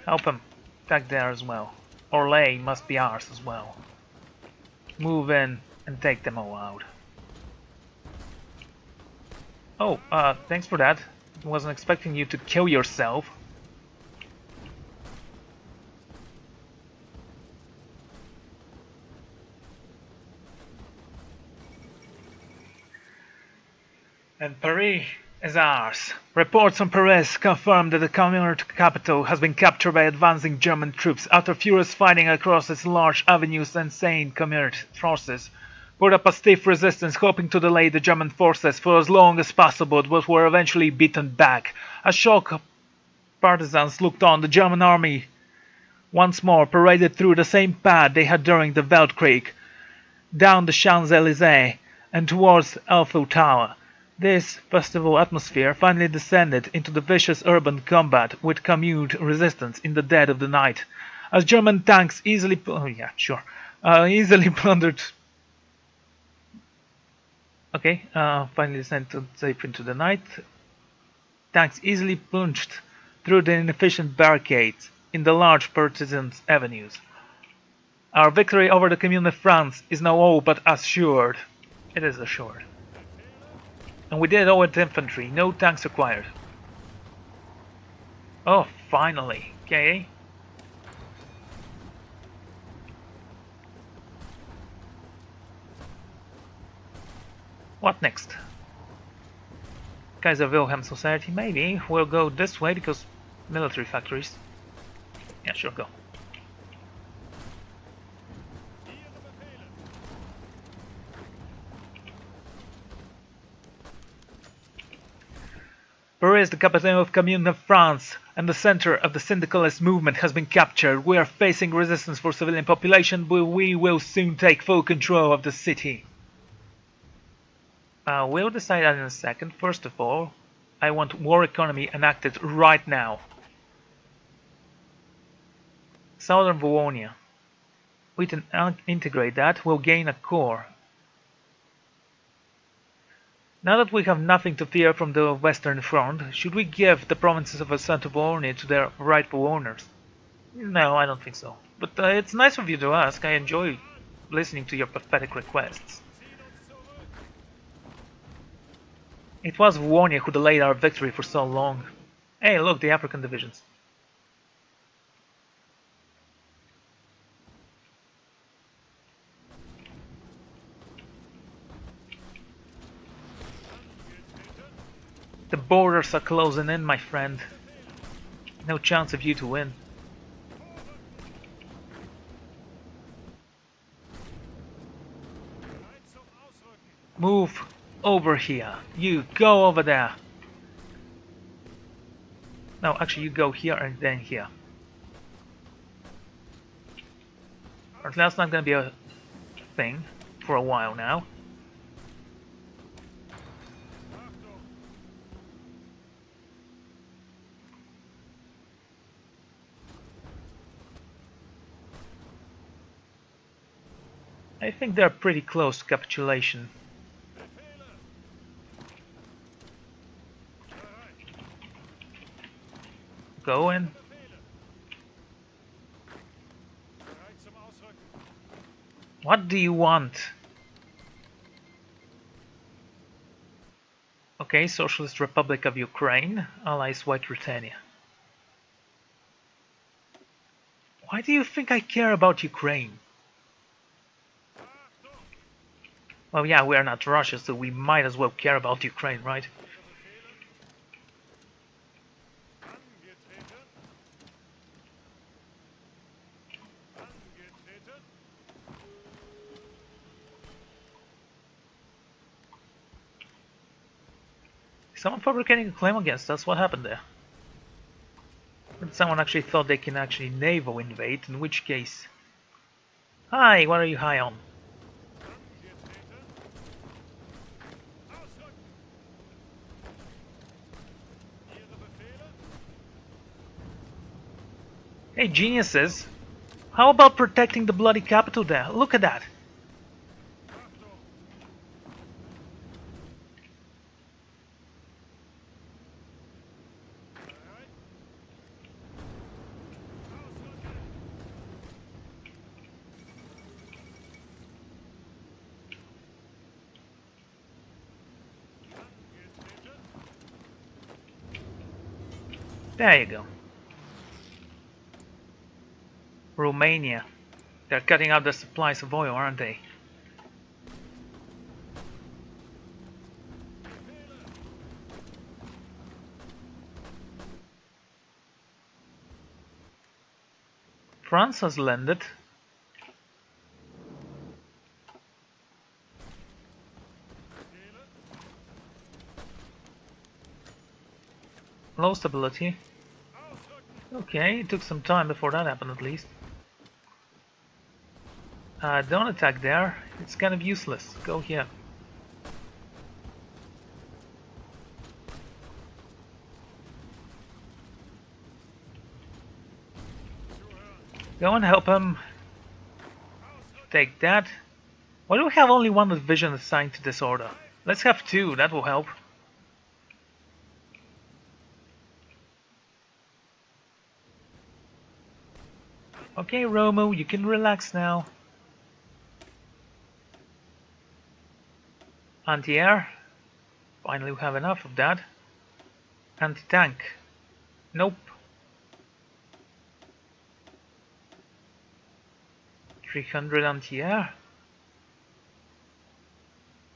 Help him. Attack there as well. Orlais must be ours as well. Move in and take them all out. Oh, thanks for that. I wasn't expecting you to kill yourself. And Paris is ours. Reports on Paris confirm that the communist capital has been captured by advancing German troops. After furious fighting across its large avenues, insane communist forces put up a stiff resistance, hoping to delay the German forces for as long as possible, but were eventually beaten back. As shocked partisans looked on, the German army once more paraded through the same path they had during the Weltkrieg, down the Champs-Élysées and towards Eiffel Tower. This festival atmosphere finally descended into the vicious urban combat with commute resistance in the dead of the night, as German tanks easily plundered. Finally descended safe into the night. Tanks easily plunged through the inefficient barricades in the large partisan avenues. Our victory over the Commune of France is now all but assured. It is assured. And we did it all with infantry, no tanks required. Oh, finally. Okay. What next? Kaiser Wilhelm Society, maybe. We'll go this way because military factories. Yeah, sure, go. Paris, the capital of Commune of France, and the center of the syndicalist movement has been captured. We are facing resistance for civilian population, but we will soon take full control of the city. We'll decide that in a second. First of all, I want war economy enacted right now. Southern Wallonia. We can integrate that. We'll gain a core. Now that we have nothing to fear from the Western Front, should we give the provinces of Central Wallonia to their rightful owners? No, I don't think so. But it's nice of you to ask. I enjoy listening to your pathetic requests. It was Warnia who delayed our victory for so long. Hey, look, the African divisions. The borders are closing in, my friend. No chance of you to win. Move over here. You go over there. No, actually you go here and then here. Or that's not gonna be a thing for a while now. I think they're pretty close to capitulation. Go in. What do you want? Okay, Socialist Republic of Ukraine, allies White Britannia. Why do you think I care about Ukraine? Well, yeah, we are not Russia, so we might as well care about Ukraine, right? Someone fabricating a claim against us? What happened there? But someone actually thought they can actually naval invade, in which case... Hi, what are you high on? Hey, geniuses! How about protecting the bloody capital there? Look at that! There you go. Romania. They're cutting out their supplies of oil, aren't they? France has landed. Low stability. Okay, it took some time before that happened at least. Don't attack there, it's kind of useless. Go here. Go and help him. Take that. Why do we have only one division assigned to this order? Let's have two, that will help. Okay, Romo, you can relax now. Anti-air. Finally we have enough of that. Anti-tank. Nope. 300 anti-air.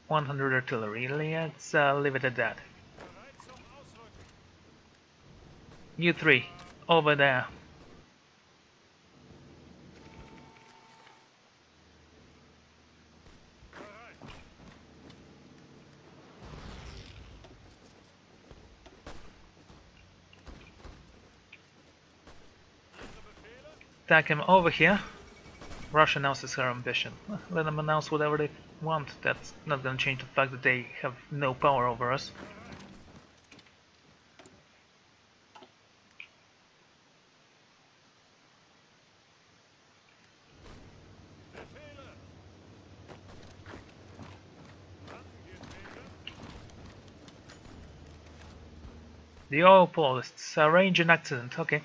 100 artillery. Let's leave it at that. You three, over there. Attack him over here. Russia announces her ambition. Let them announce whatever they want. That's not gonna change the fact that they have no power over us. The oil polists arrange an accident. Okay.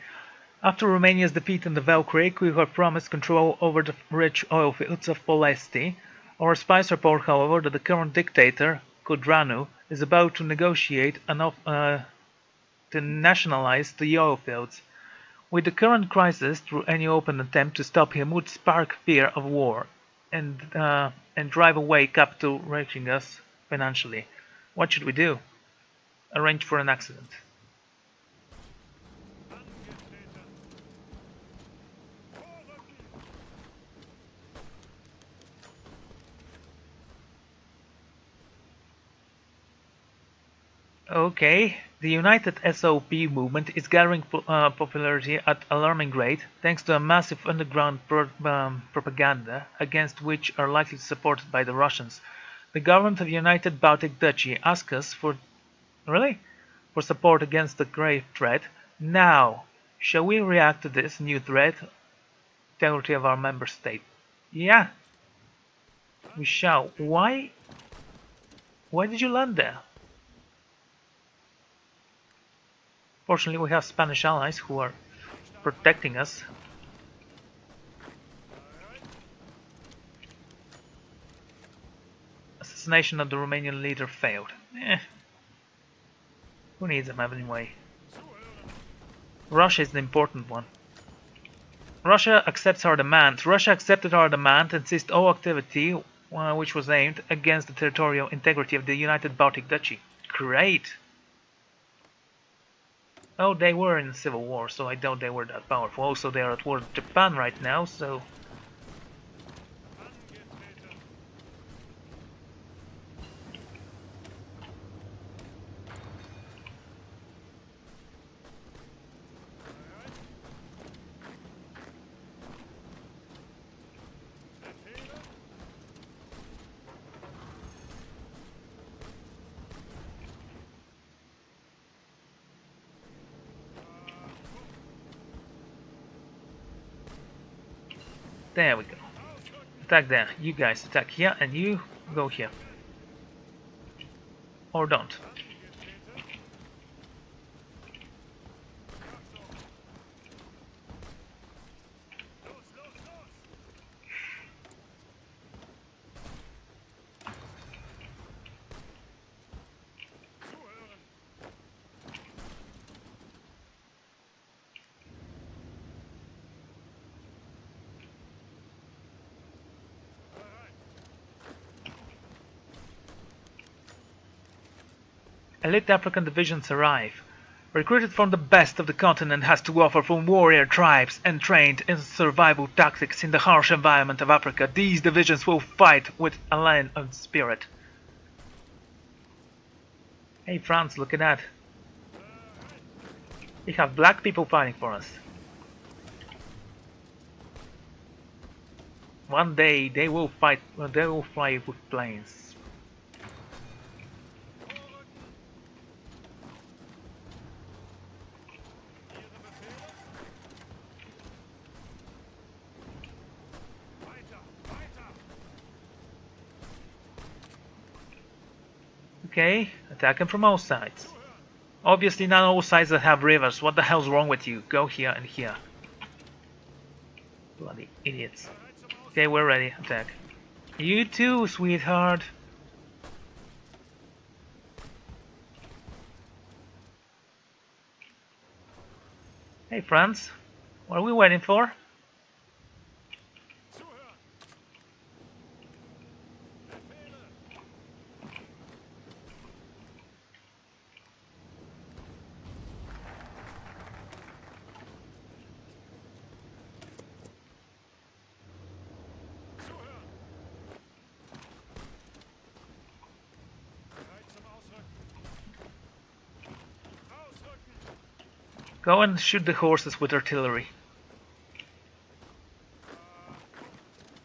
After Romania's defeat in the Valkyrie, we were promised control over the rich oil fields of Polesti. Our spies report, however, that the current dictator, Kodranu is about to negotiate to nationalize the oil fields. With the current crisis, through any open attempt to stop him would spark fear of war and drive away capital, reaching us financially. What should we do? Arrange for an accident. Okay, the United SOP movement is gathering popularity at alarming rate thanks to a massive underground propaganda against which are likely supported by the Russians. The government of United Baltic Duchy asks us for for support against the grave threat. Now, shall we react to this new threat? Integrity of our member state. Yeah, we shall. Why? Why did you land there? Fortunately, we have Spanish allies who are protecting us. Assassination of the Romanian leader failed. Who needs them anyway? Russia is the important one. Russia accepts our demand. Russia accepted our demand and ceased all activity which was aimed against the territorial integrity of the United Baltic Duchy. Great! Oh, they were in civil war, so I doubt they were that powerful. Also, they are at war with Japan right now, so... There we go. Attack there. You guys attack here, and you go here. Or don't. Elite African divisions arrive. Recruited from the best of the continent has to offer from warrior tribes and trained in survival tactics in the harsh environment of Africa. These divisions will fight with a lion of spirit. Hey France, look at that. We have black people fighting for us. One day they will fight, they will fly with planes. Okay, attack him from all sides. Obviously not all sides that have rivers. What the hell's wrong with you? Go here and here. Bloody idiots. Okay, we're ready. Attack. You too, sweetheart. Hey, France. What are we waiting for? Go and shoot the horses with artillery.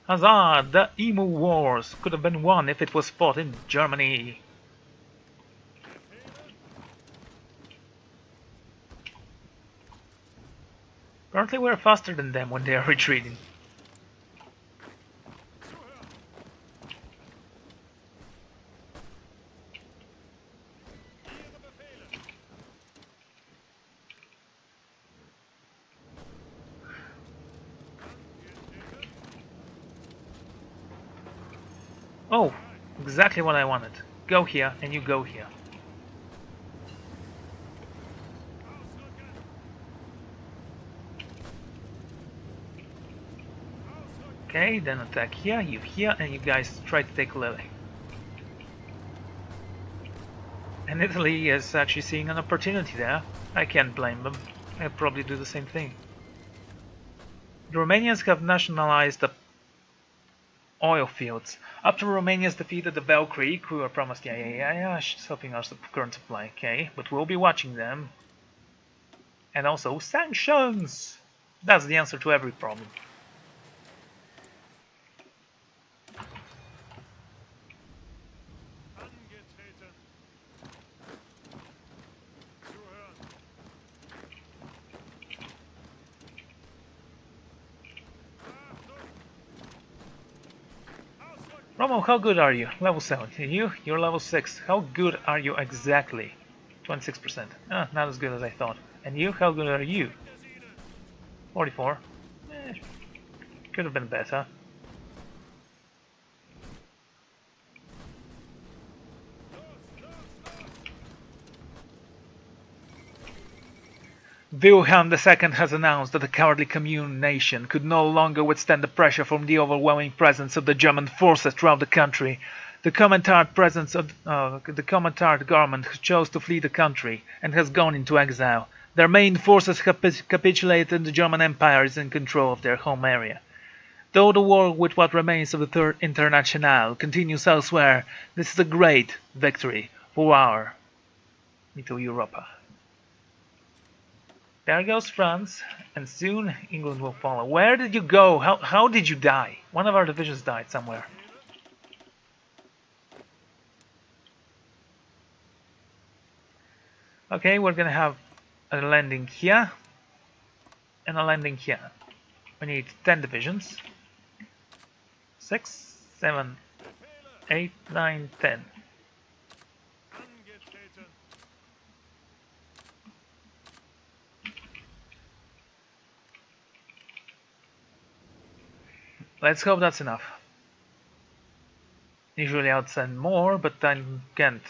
Huzzah! The Emu Wars could have been won if it was fought in Germany. Apparently we're faster than them when they are retreating. Oh, exactly what I wanted. go here and you go here. Okay, then attack here, you here, and you guys try to take Lily. And Italy is actually seeing an opportunity there. I can't blame them. I'll probably do the same thing. The Romanians have nationalized the oil fields. After Romania's defeated the Valkyrie, we were promised, she's helping us the current supply, okay, but we'll be watching them. And also, sanctions! That's the answer to every problem. Romo, how good are you? Level 7. You're level 6. How good are you exactly? 26%. Ah, not as good as I thought. And you, how good are you? 44. Could have been better. Wilhelm II has announced that the cowardly Commune nation could no longer withstand the pressure from the overwhelming presence of the German forces throughout the country. The Comintern government chose to flee the country and has gone into exile. Their main forces have capitulated and the German Empire is in control of their home area. Though the war with what remains of the Third Internationale continues elsewhere, this is a great victory for our Little Europa. There goes France, and soon England will follow. Where did you go? How did you die? One of our divisions died somewhere. Okay, we're gonna have a landing here and a landing here. We need 10 divisions. 6, 7, 8, 9, 10. Let's hope that's enough. Usually I'd send more, but I can't.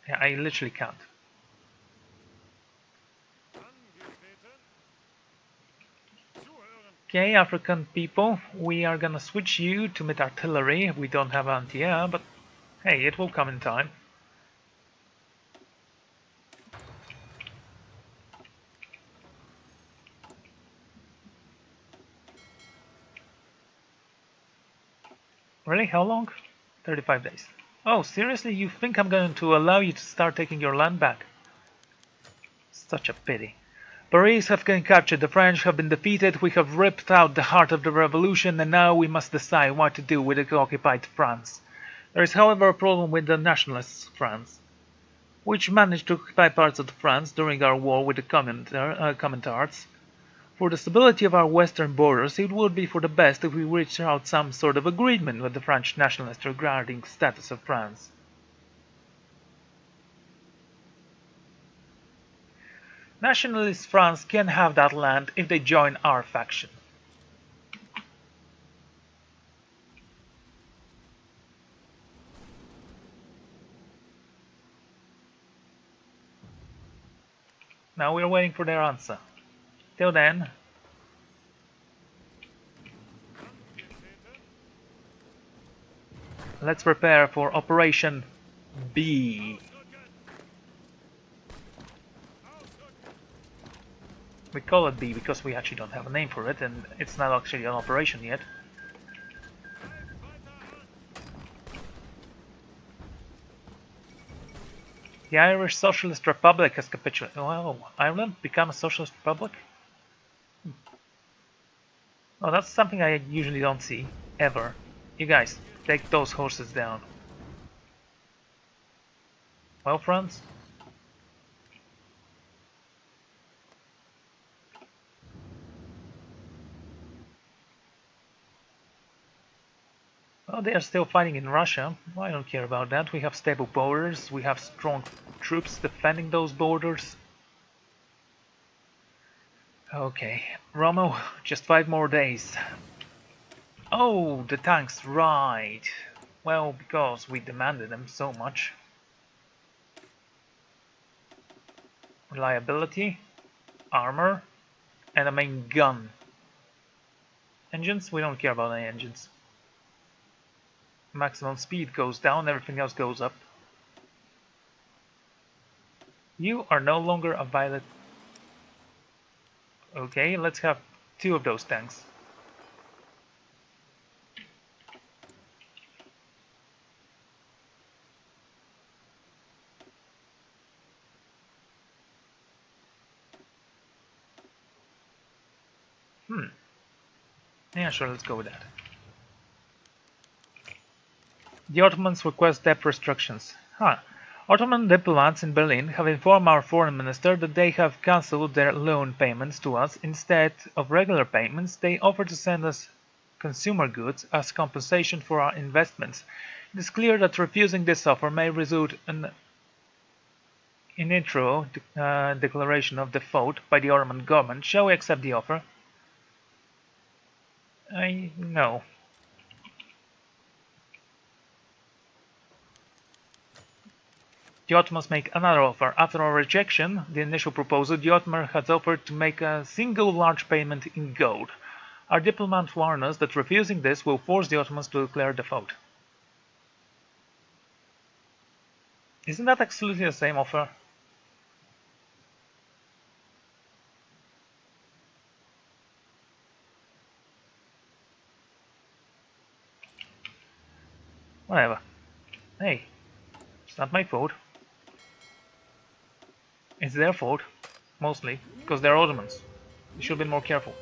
I literally can't. Okay, African people, we are gonna switch you to mid-artillery. We don't have anti-air, but hey, it will come in time. Really? How long? 35 days. Oh, seriously? You think I'm going to allow you to start taking your land back? Such a pity. Paris have been captured, the French have been defeated, we have ripped out the heart of the revolution, and now we must decide what to do with the occupied France. There is, however, a problem with the nationalist France, which managed to occupy parts of France during our war with the Comintars. For the stability of our western borders, it would be for the best if we reached out some sort of agreement with the French nationalists regarding the status of France. Nationalist France can have that land if they join our faction. Now we're waiting for their answer. Till then, let's prepare for Operation B. We call it B because we actually don't have a name for it, and it's not actually an operation yet. The Irish Socialist Republic has capitulated. Oh, Ireland become a socialist republic? Oh, that's something I usually don't see, ever. You guys, take those horses down. Well, France? Well, they are still fighting in Russia. Well, I don't care about that. We have stable borders. We have strong troops defending those borders. Okay, Romo, just 5 more days. Oh, the tanks, right. Well, because we demanded them so much. Reliability, armor, and a main gun. Engines? We don't care about any engines. Maximum speed goes down, everything else goes up. You are no longer a violet. Okay, let's have 2 of those tanks. Yeah, sure, let's go with that. The Ottomans request debt restrictions. Ottoman diplomats in Berlin have informed our foreign minister that they have cancelled their loan payments to us. Instead of regular payments, they offer to send us consumer goods as compensation for our investments. It is clear that refusing this offer may result in an intro declaration of default by the Ottoman government. Shall we accept the offer? No. The Ottomans make another offer. After our rejection, the initial proposal, the Ottoman has offered to make a single large payment in gold. Our diplomats warn us that refusing this will force the Ottomans to declare default. Isn't that absolutely the same offer? Whatever. Hey, it's not my fault. It's their fault, mostly, because they're Ottomans. You should be more careful.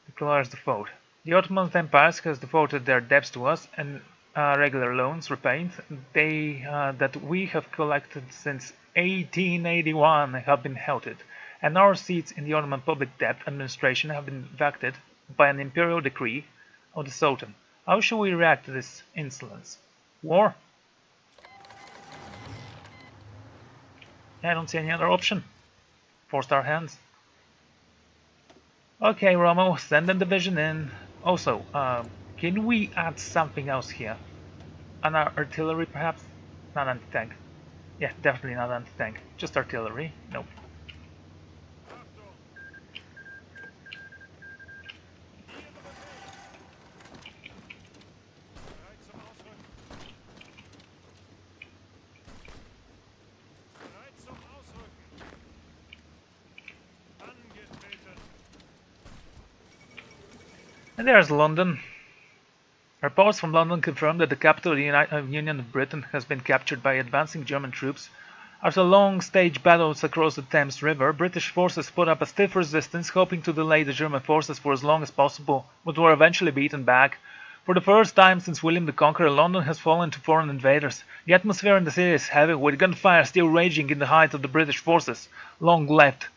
Declares default. The Ottoman Empire has defaulted their debts to us and regular loans repaid. That we have collected since 1881 have been halted, and our seats in the Ottoman Public Debt Administration have been vacated by an imperial decree of the Sultan. How shall we react to this insolence? War? I don't see any other option. Forced our hands. Okay, Romo, send a division in. Also, can we add something else here? An artillery, perhaps? Not anti-tank. Yeah, definitely not anti-tank. Just artillery. Nope. And there's London. Reports from London confirm that the capital of the Union of Britain has been captured by advancing German troops. After long staged battles across the Thames River, British forces put up a stiff resistance, hoping to delay the German forces for as long as possible, but were eventually beaten back. For the first time since William the Conqueror, London has fallen to foreign invaders. The atmosphere in the city is heavy, with gunfire still raging in the height of the British forces, long left,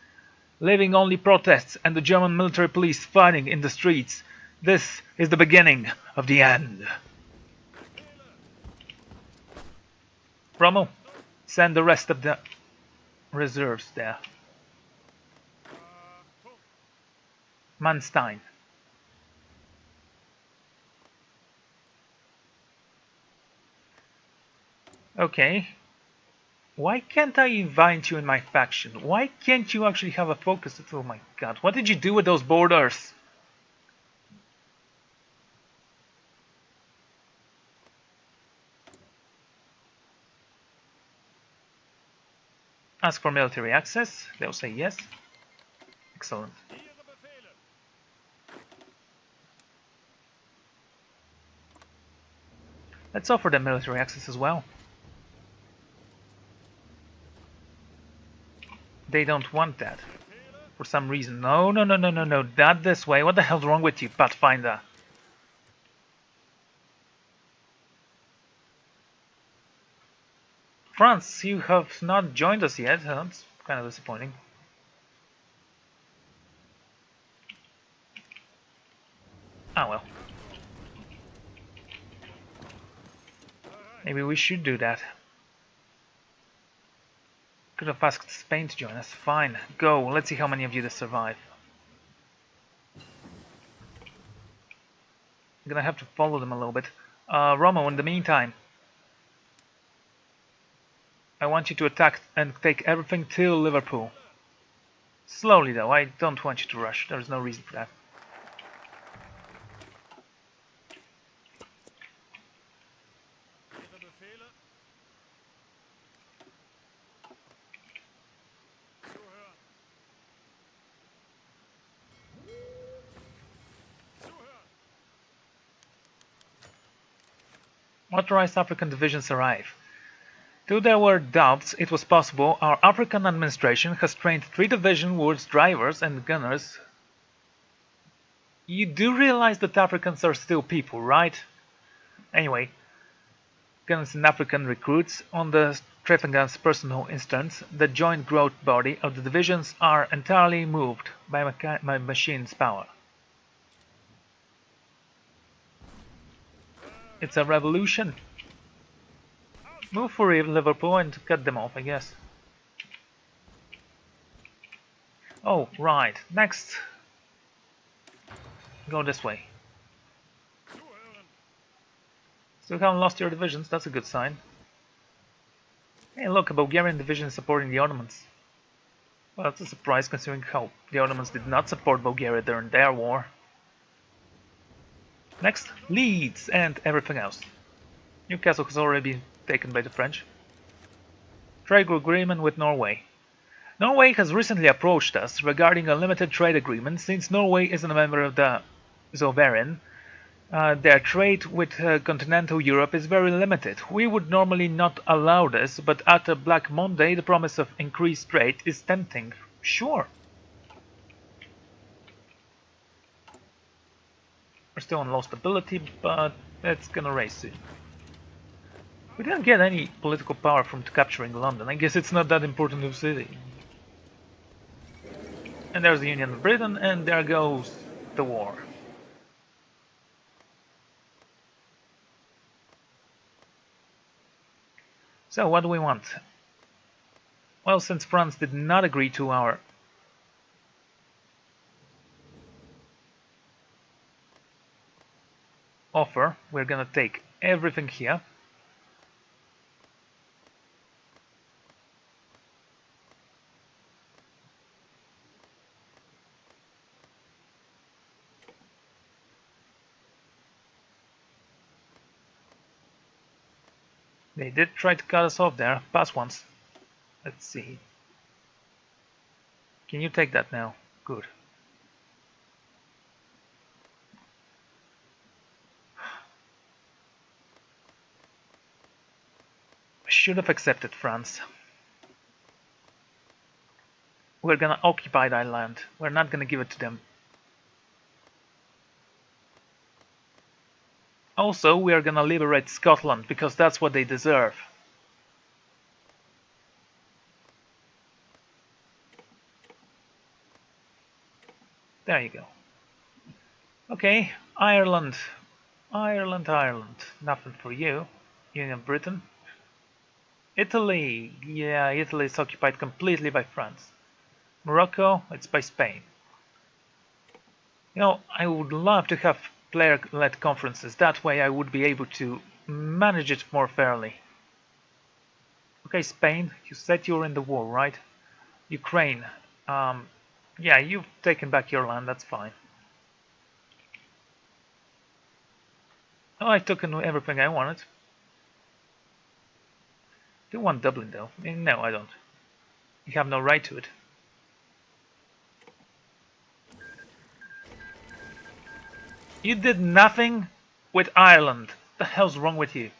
leaving only protests and the German military police fighting in the streets. This is the beginning of the end. Rommel, send the rest of the reserves there. Manstein. Okay. Why can't I invite you in my faction? Why can't you actually have a focus? Oh my god, what did you do with those borders? Ask for military access. They'll say yes. Excellent. Let's offer them military access as well. They don't want that. For some reason. No, no, no, no, no, no. Not this way. What the hell's wrong with you, Pathfinder? France, you have not joined us yet. That's kind of disappointing. Ah, well. Maybe we should do that. Could have asked Spain to join us. Fine, go. Let's see how many of you survive. I'm gonna have to follow them a little bit. Romo, in the meantime, I want you to attack and take everything till Liverpool. Slowly though, I don't want you to rush, there's no reason for that. Authorized African divisions arrive. Though there were doubts it was possible, our African administration has trained 3 division with drivers and gunners. You do realize that Africans are still people, right? Anyway, guns and African recruits on the Trafalgar's personal instance, the joint growth body of the divisions are entirely moved by machine's power. It's a revolution. Move for Liverpool and cut them off, I guess. Oh, right. Next. Go this way. Still haven't lost your divisions, that's a good sign. Hey look, a Bulgarian division supporting the Ottomans. Well, that's a surprise considering how the Ottomans did not support Bulgaria during their war. Next, Leeds and everything else. Newcastle has already been taken by the French. Trade agreement with Norway. Norway has recently approached us regarding a limited trade agreement since Norway isn't a member of the Sovereign. Their trade with continental Europe is very limited. We would normally not allow this, but at a Black Monday the promise of increased trade is tempting. Sure. We're still on low stability, but it's gonna raise soon. We didn't get any political power from capturing London. I guess it's not that important of a city. And there's the Union of Britain, and there goes the war. So what do we want? Well, since France did not agree to our offer, we're gonna take everything here. They did try to cut us off there, pass once. Let's see. Can you take that now? Good. I should have accepted France. We're gonna occupy that land. We're not gonna give it to them. Also, we are gonna liberate Scotland, because that's what they deserve. There you go. Okay, Ireland. Ireland. Nothing for you. Union of Britain. Italy. Yeah, Italy is occupied completely by France. Morocco, it's by Spain. You know, I would love to have player-led conferences. That way I would be able to manage it more fairly. Okay, Spain, you said you were in the war, right? Ukraine. Yeah, you've taken back your land, that's fine. Oh, I took everything I wanted. Do want Dublin though? No, I don't. You have no right to it. You did nothing with Ireland. What the hell's wrong with you?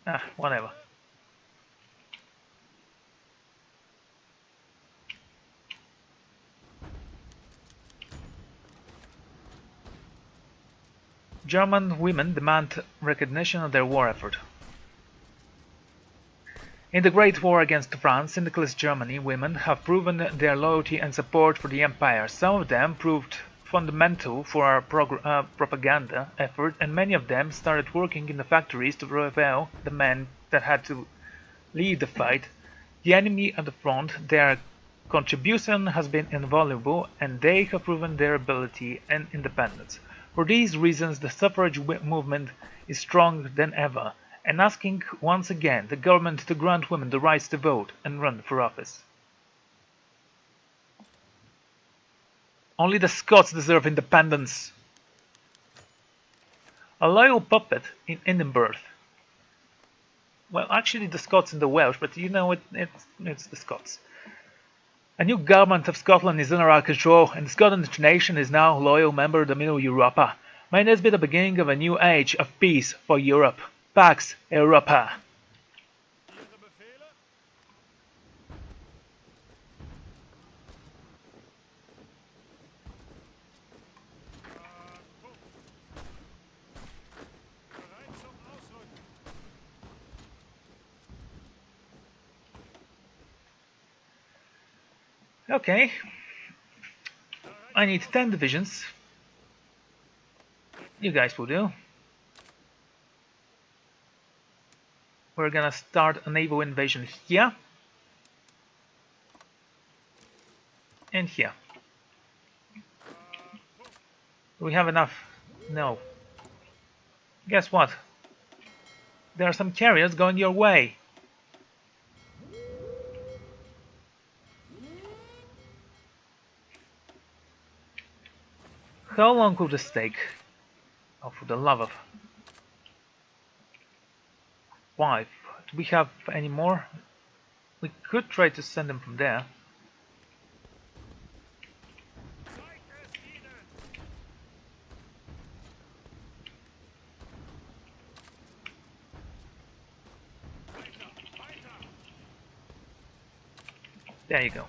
Ah, whatever. German women demand recognition of their war effort. In the Great War against France, syndicalist Germany, women have proven their loyalty and support for the empire. Some of them proved fundamental for our propaganda effort, and many of them started working in the factories to reveal the men that had to lead the fight. The enemy at the front, they are Contribution has been invaluable, and they have proven their ability and independence. For these reasons, the suffrage movement is stronger than ever, and asking once again the government to grant women the rights to vote and run for office. Only the Scots deserve independence. A loyal puppet in Edinburgh. Well, actually the Scots and the Welsh, but you know it's the Scots. A new government of Scotland is under our control, and the Scottish nation is now a loyal member of the Middle Europa. May this be the beginning of a new age of peace for Europe. Pax Europa. Okay. I need 10 divisions. You guys will do. We're gonna start a naval invasion here. And here. Do we have enough? No. Guess what? There are some carriers going your way. How long will this take? Oh, for the love of... 5. Do we have any more? We could try to send them from there. There you go.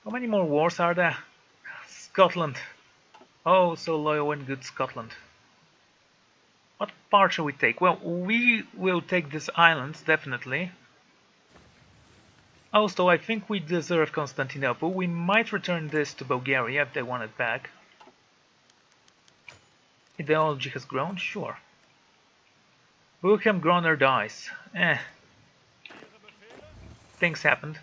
How many more wars are there? Scotland. Oh, so loyal and good Scotland. What part shall we take? Well, we will take these islands, definitely. Also, I think we deserve Constantinople. We might return this to Bulgaria if they want it back. Ideology has grown? Sure. Wilhelm Groner dies. Things happened.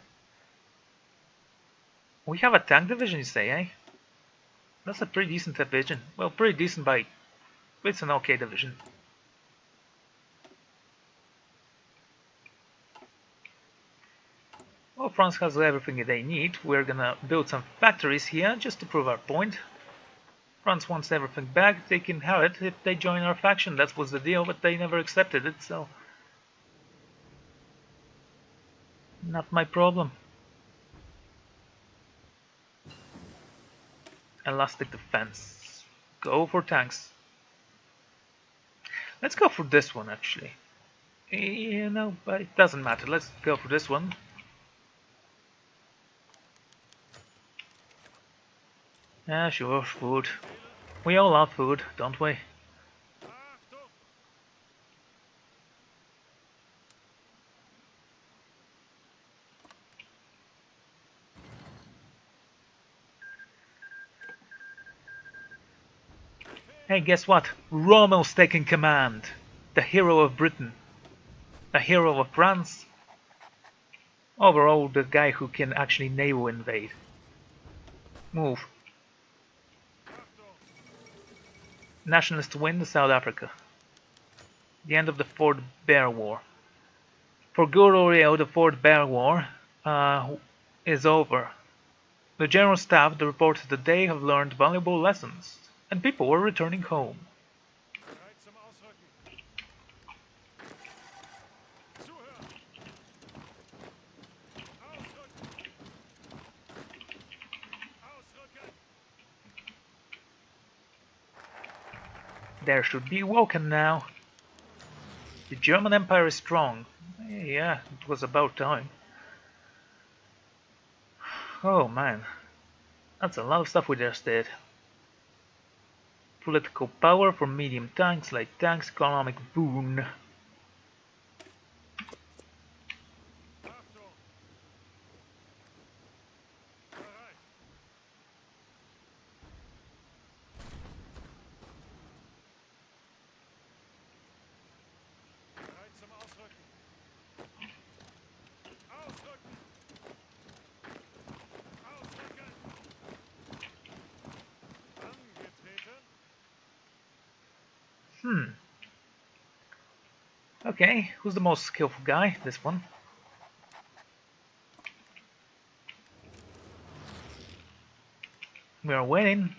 We have a tank division, you say, eh? That's a pretty decent division. Well, pretty decent by... It's an okay division. Well, France has everything they need. We're gonna build some factories here, just to prove our point. France wants everything back. They can have it if they join our faction. That was the deal, but they never accepted it, so... Not my problem. Elastic defense. Go for tanks. Let's go for this one, actually. You know, but it doesn't matter. Let's go for this one. Yeah, sure, food. We all love food, don't we? Hey, guess what? Rommel's taking command. The hero of Britain. The hero of France. Overall, the guy who can actually naval invade. Move. Nationalists win South Africa. The end of the Fort Bear War. For good or ill, the Fort Bear War is over. The General Staff reported that they have learned valuable lessons, and people were returning home. There should be Woken now. The German Empire is strong. Yeah, it was about time. Oh man, that's a lot of stuff we just did. Political power for medium tanks, light tanks, economic boon. Hmm. Okay, who's the most skillful guy? This one. We are winning.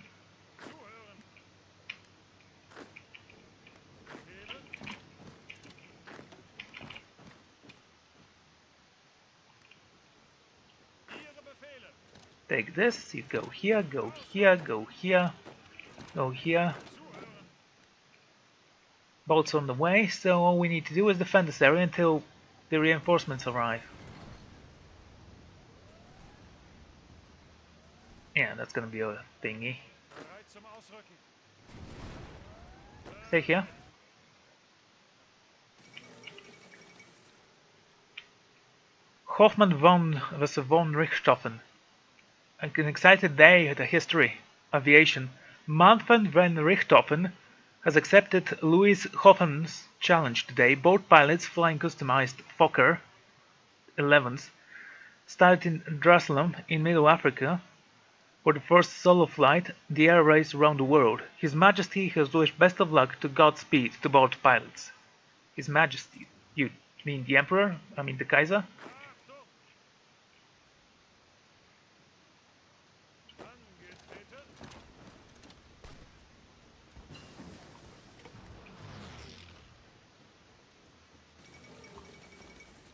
Take this, you go here, go here, go here, go here. Bolts on the way, so all we need to do is defend this area until the reinforcements arrive. Yeah, that's gonna be a thingy. Stay here. Hoffmann von Richthofen. An exciting day in the history of aviation. Manfred von Richthofen has accepted Louis Hoffmann's challenge today. Both pilots flying customized Fokker 11s started in Jerusalem in Middle Africa for the first solo flight, the air race around the world. His Majesty has wished best of luck to Godspeed to both pilots. His Majesty? You mean the Emperor? I mean the Kaiser?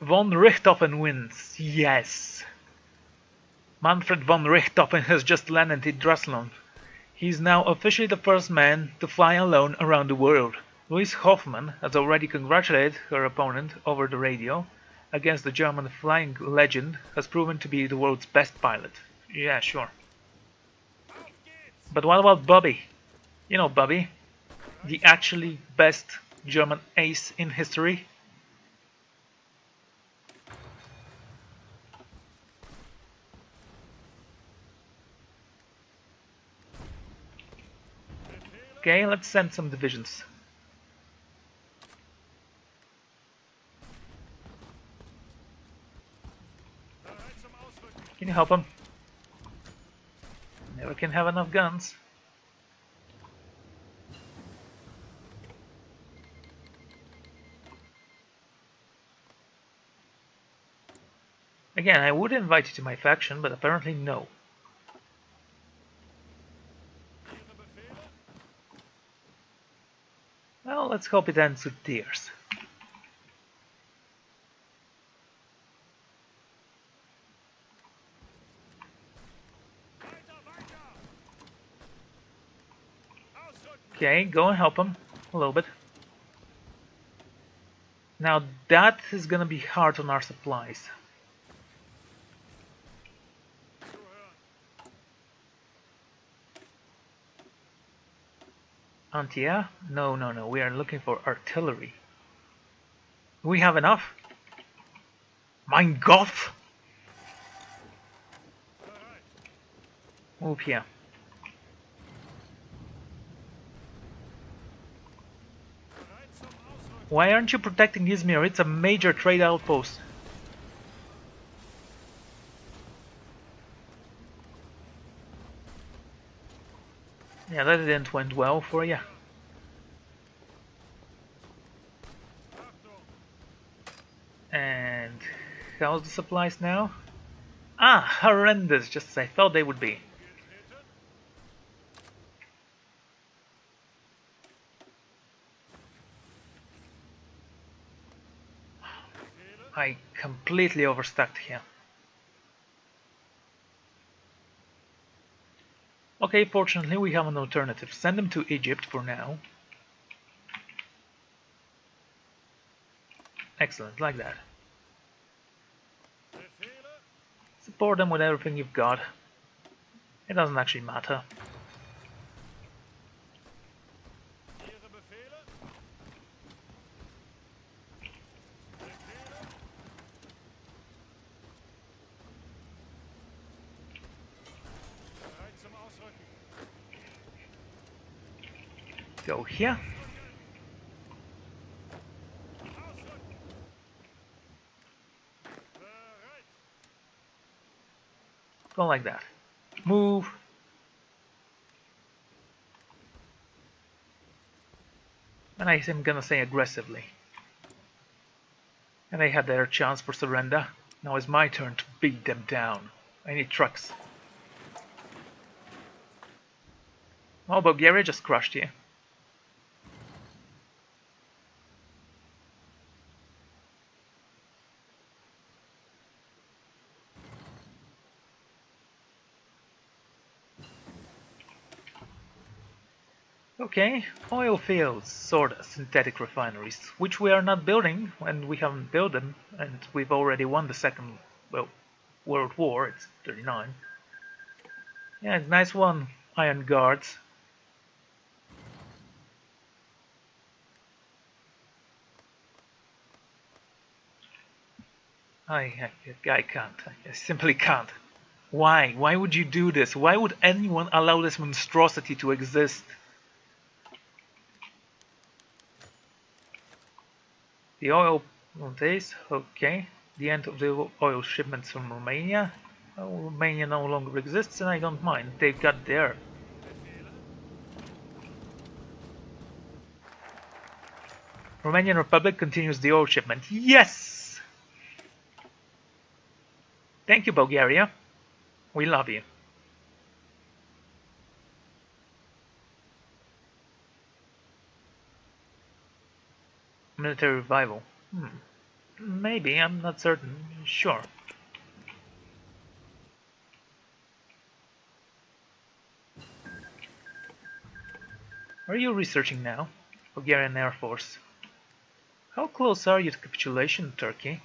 Von Richthofen wins. Yes. Manfred von Richthofen has just landed in Jerusalem. He is now officially the first man to fly alone around the world. Louise Hoffmann has already congratulated her opponent over the radio. Against the German flying legend has proven to be the world's best pilot. Yeah, sure. But what about Bobby? You know Bobby, the actually best German ace in history. Okay, let's send some divisions. Can you help him? Never can have enough guns. Again, I would invite you to my faction, but apparently no. Well, let's hope it ends with tears. Okay, go and help him a little bit. Now that is gonna be hard on our supplies. Antia? No, no, no. We are looking for artillery. Do we have enough? Mein Gott! Move here. Why aren't you protecting Izmir? It's a major trade outpost. Yeah, that didn't went well for you. And how's the supplies now? Ah, horrendous, just as I thought they would be. I completely overstacked here. Okay, fortunately we have an alternative. Send them to Egypt for now. Excellent, like that. Support them with everything you've got. It doesn't actually matter. Go here. Go like that. Move. And I'm gonna say aggressively. And they had their chance for surrender. Now it's my turn to beat them down. I need trucks. Oh, Bulgaria just crushed you. Okay, oil fields, sort of synthetic refineries, which we are not building, and we haven't built them, and we've already won the second, well, World War. It's 39. Yeah, nice one, Iron Guards. I can't. I simply can't. Why? Why would you do this? Why would anyone allow this monstrosity to exist? The oil days, okay. The end of the oil shipments from Romania. Well, Romania no longer exists, and I don't mind. They've got their. Romanian Republic continues the oil shipment. Yes! Thank you, Bulgaria. We love you. Military revival. Maybe, I'm not certain. Sure. Are you researching now? Bulgarian Air Force. How close are you to capitulation, Turkey?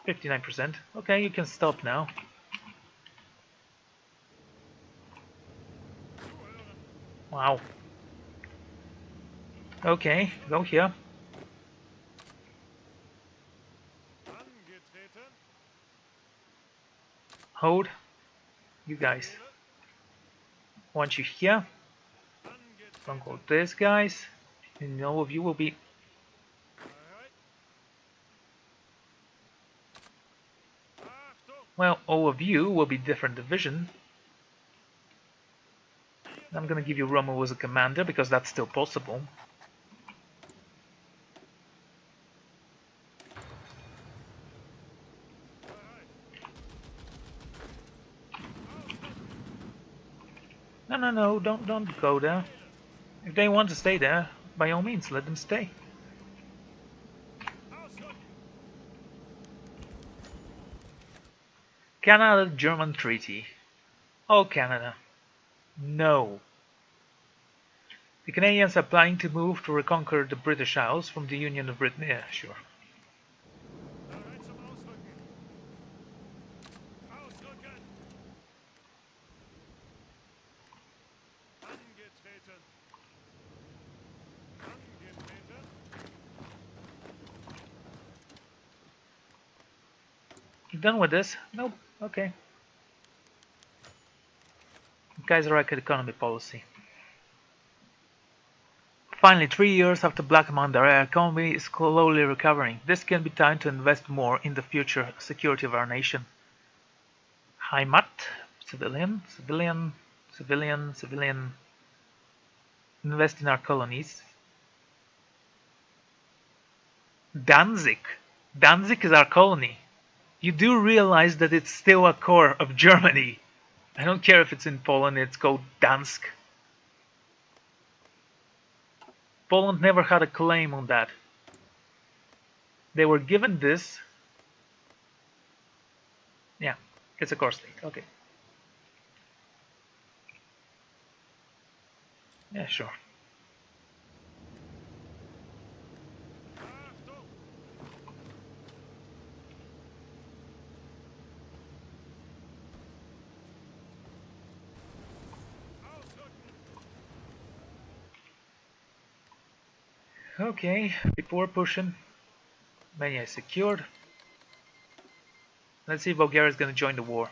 59%. Okay, you can stop now. Wow. Okay, go here. Hold. You guys. Want you here. Don't go this, guys. And all of you will be... Well, all of you will be different division. I'm gonna give you Rommel as a commander because that's still possible. No, don't go there. If they want to stay there, by all means, let them stay. Canada-German treaty. Oh, Canada. No. The Canadians are planning to move to reconquer the British Isles from the Union of Britain. Yeah, sure. You done with this? Nope. Okay. Kaiserreich economy policy. Finally, 3 years after Black Monday, our economy is slowly recovering. This can be time to invest more in the future security of our nation. Heimat, civilian, civilian, civilian, civilian. Invest in our colonies. Danzig. Danzig is our colony. You do realize that it's still a core of Germany. I don't care if it's in Poland, it's called Dansk. Poland never had a claim on that. They were given this. Yeah, it's a core state. Okay. Yeah, sure. Okay, before pushing, Mania is secured. Let's see if Bulgaria is going to join the war.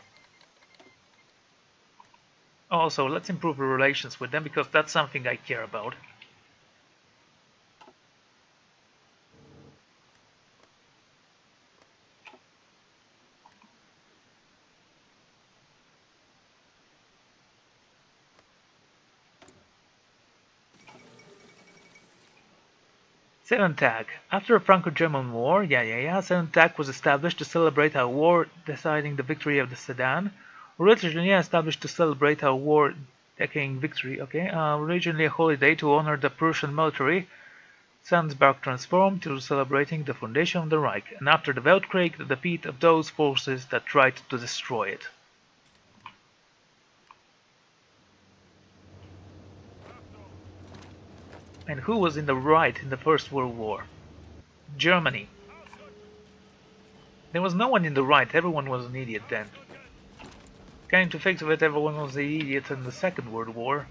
Also, let's improve relations with them because that's something I care about. Seventh Tag. After the Franco-German War, Seventh Tag was established to celebrate a war deciding the victory of the Sedan. Originally established to celebrate a war declaring victory, originally a holiday to honor the Prussian military. Sandsberg transformed to celebrating the foundation of the Reich, and after the Weltkrieg, the defeat of those forces that tried to destroy it. And who was in the right in the First World War? Germany. There was no one in the right, everyone was an idiot then. Came to think of it, everyone was the idiot in the Second World War.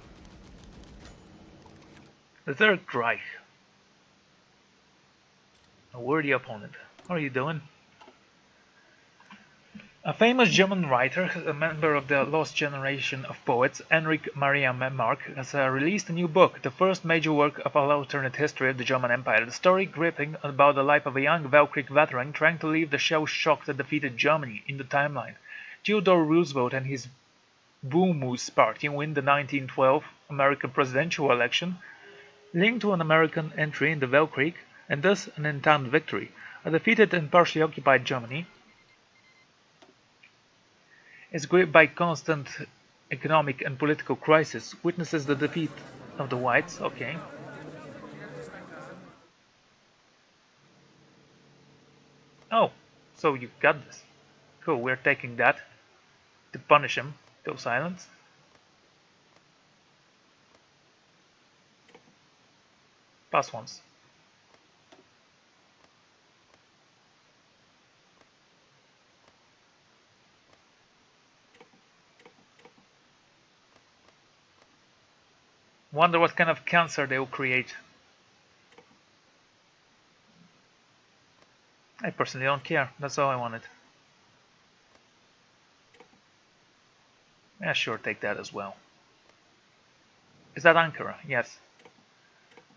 The Third Reich. A worthy opponent. How are you doing? A famous German writer, a member of the lost generation of poets, Heinrich Maria Remarque, has released a new book, the first major work of an alternate history of the German Empire. The story gripping about the life of a young Weltkrieg veteran trying to leave the shell-shocked and defeated Germany in the timeline. Theodore Roosevelt and his Boomoose party win the 1912 American presidential election, linked to an American entry in the Weltkrieg, and thus an entimed victory. A defeated and partially occupied Germany is gripped by constant economic and political crisis, witnesses the defeat of the whites, Oh, so you got this. Cool, we're taking that to punish him, those islands. Pass once. Wonder what kind of cancer they will create. I personally don't care, that's all I wanted. Yeah, sure, take that as well. Is that Ankara? Yes.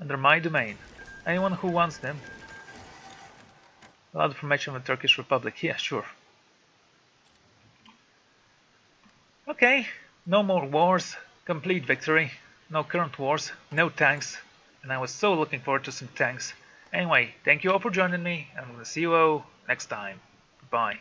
Under my domain. Anyone who wants them. A lot of information on the Turkish Republic. Yeah, sure. Okay, no more wars. Complete victory. No current wars. No tanks. And I was so looking forward to some tanks. Anyway, thank you all for joining me. I'm going to see you all next time. Bye.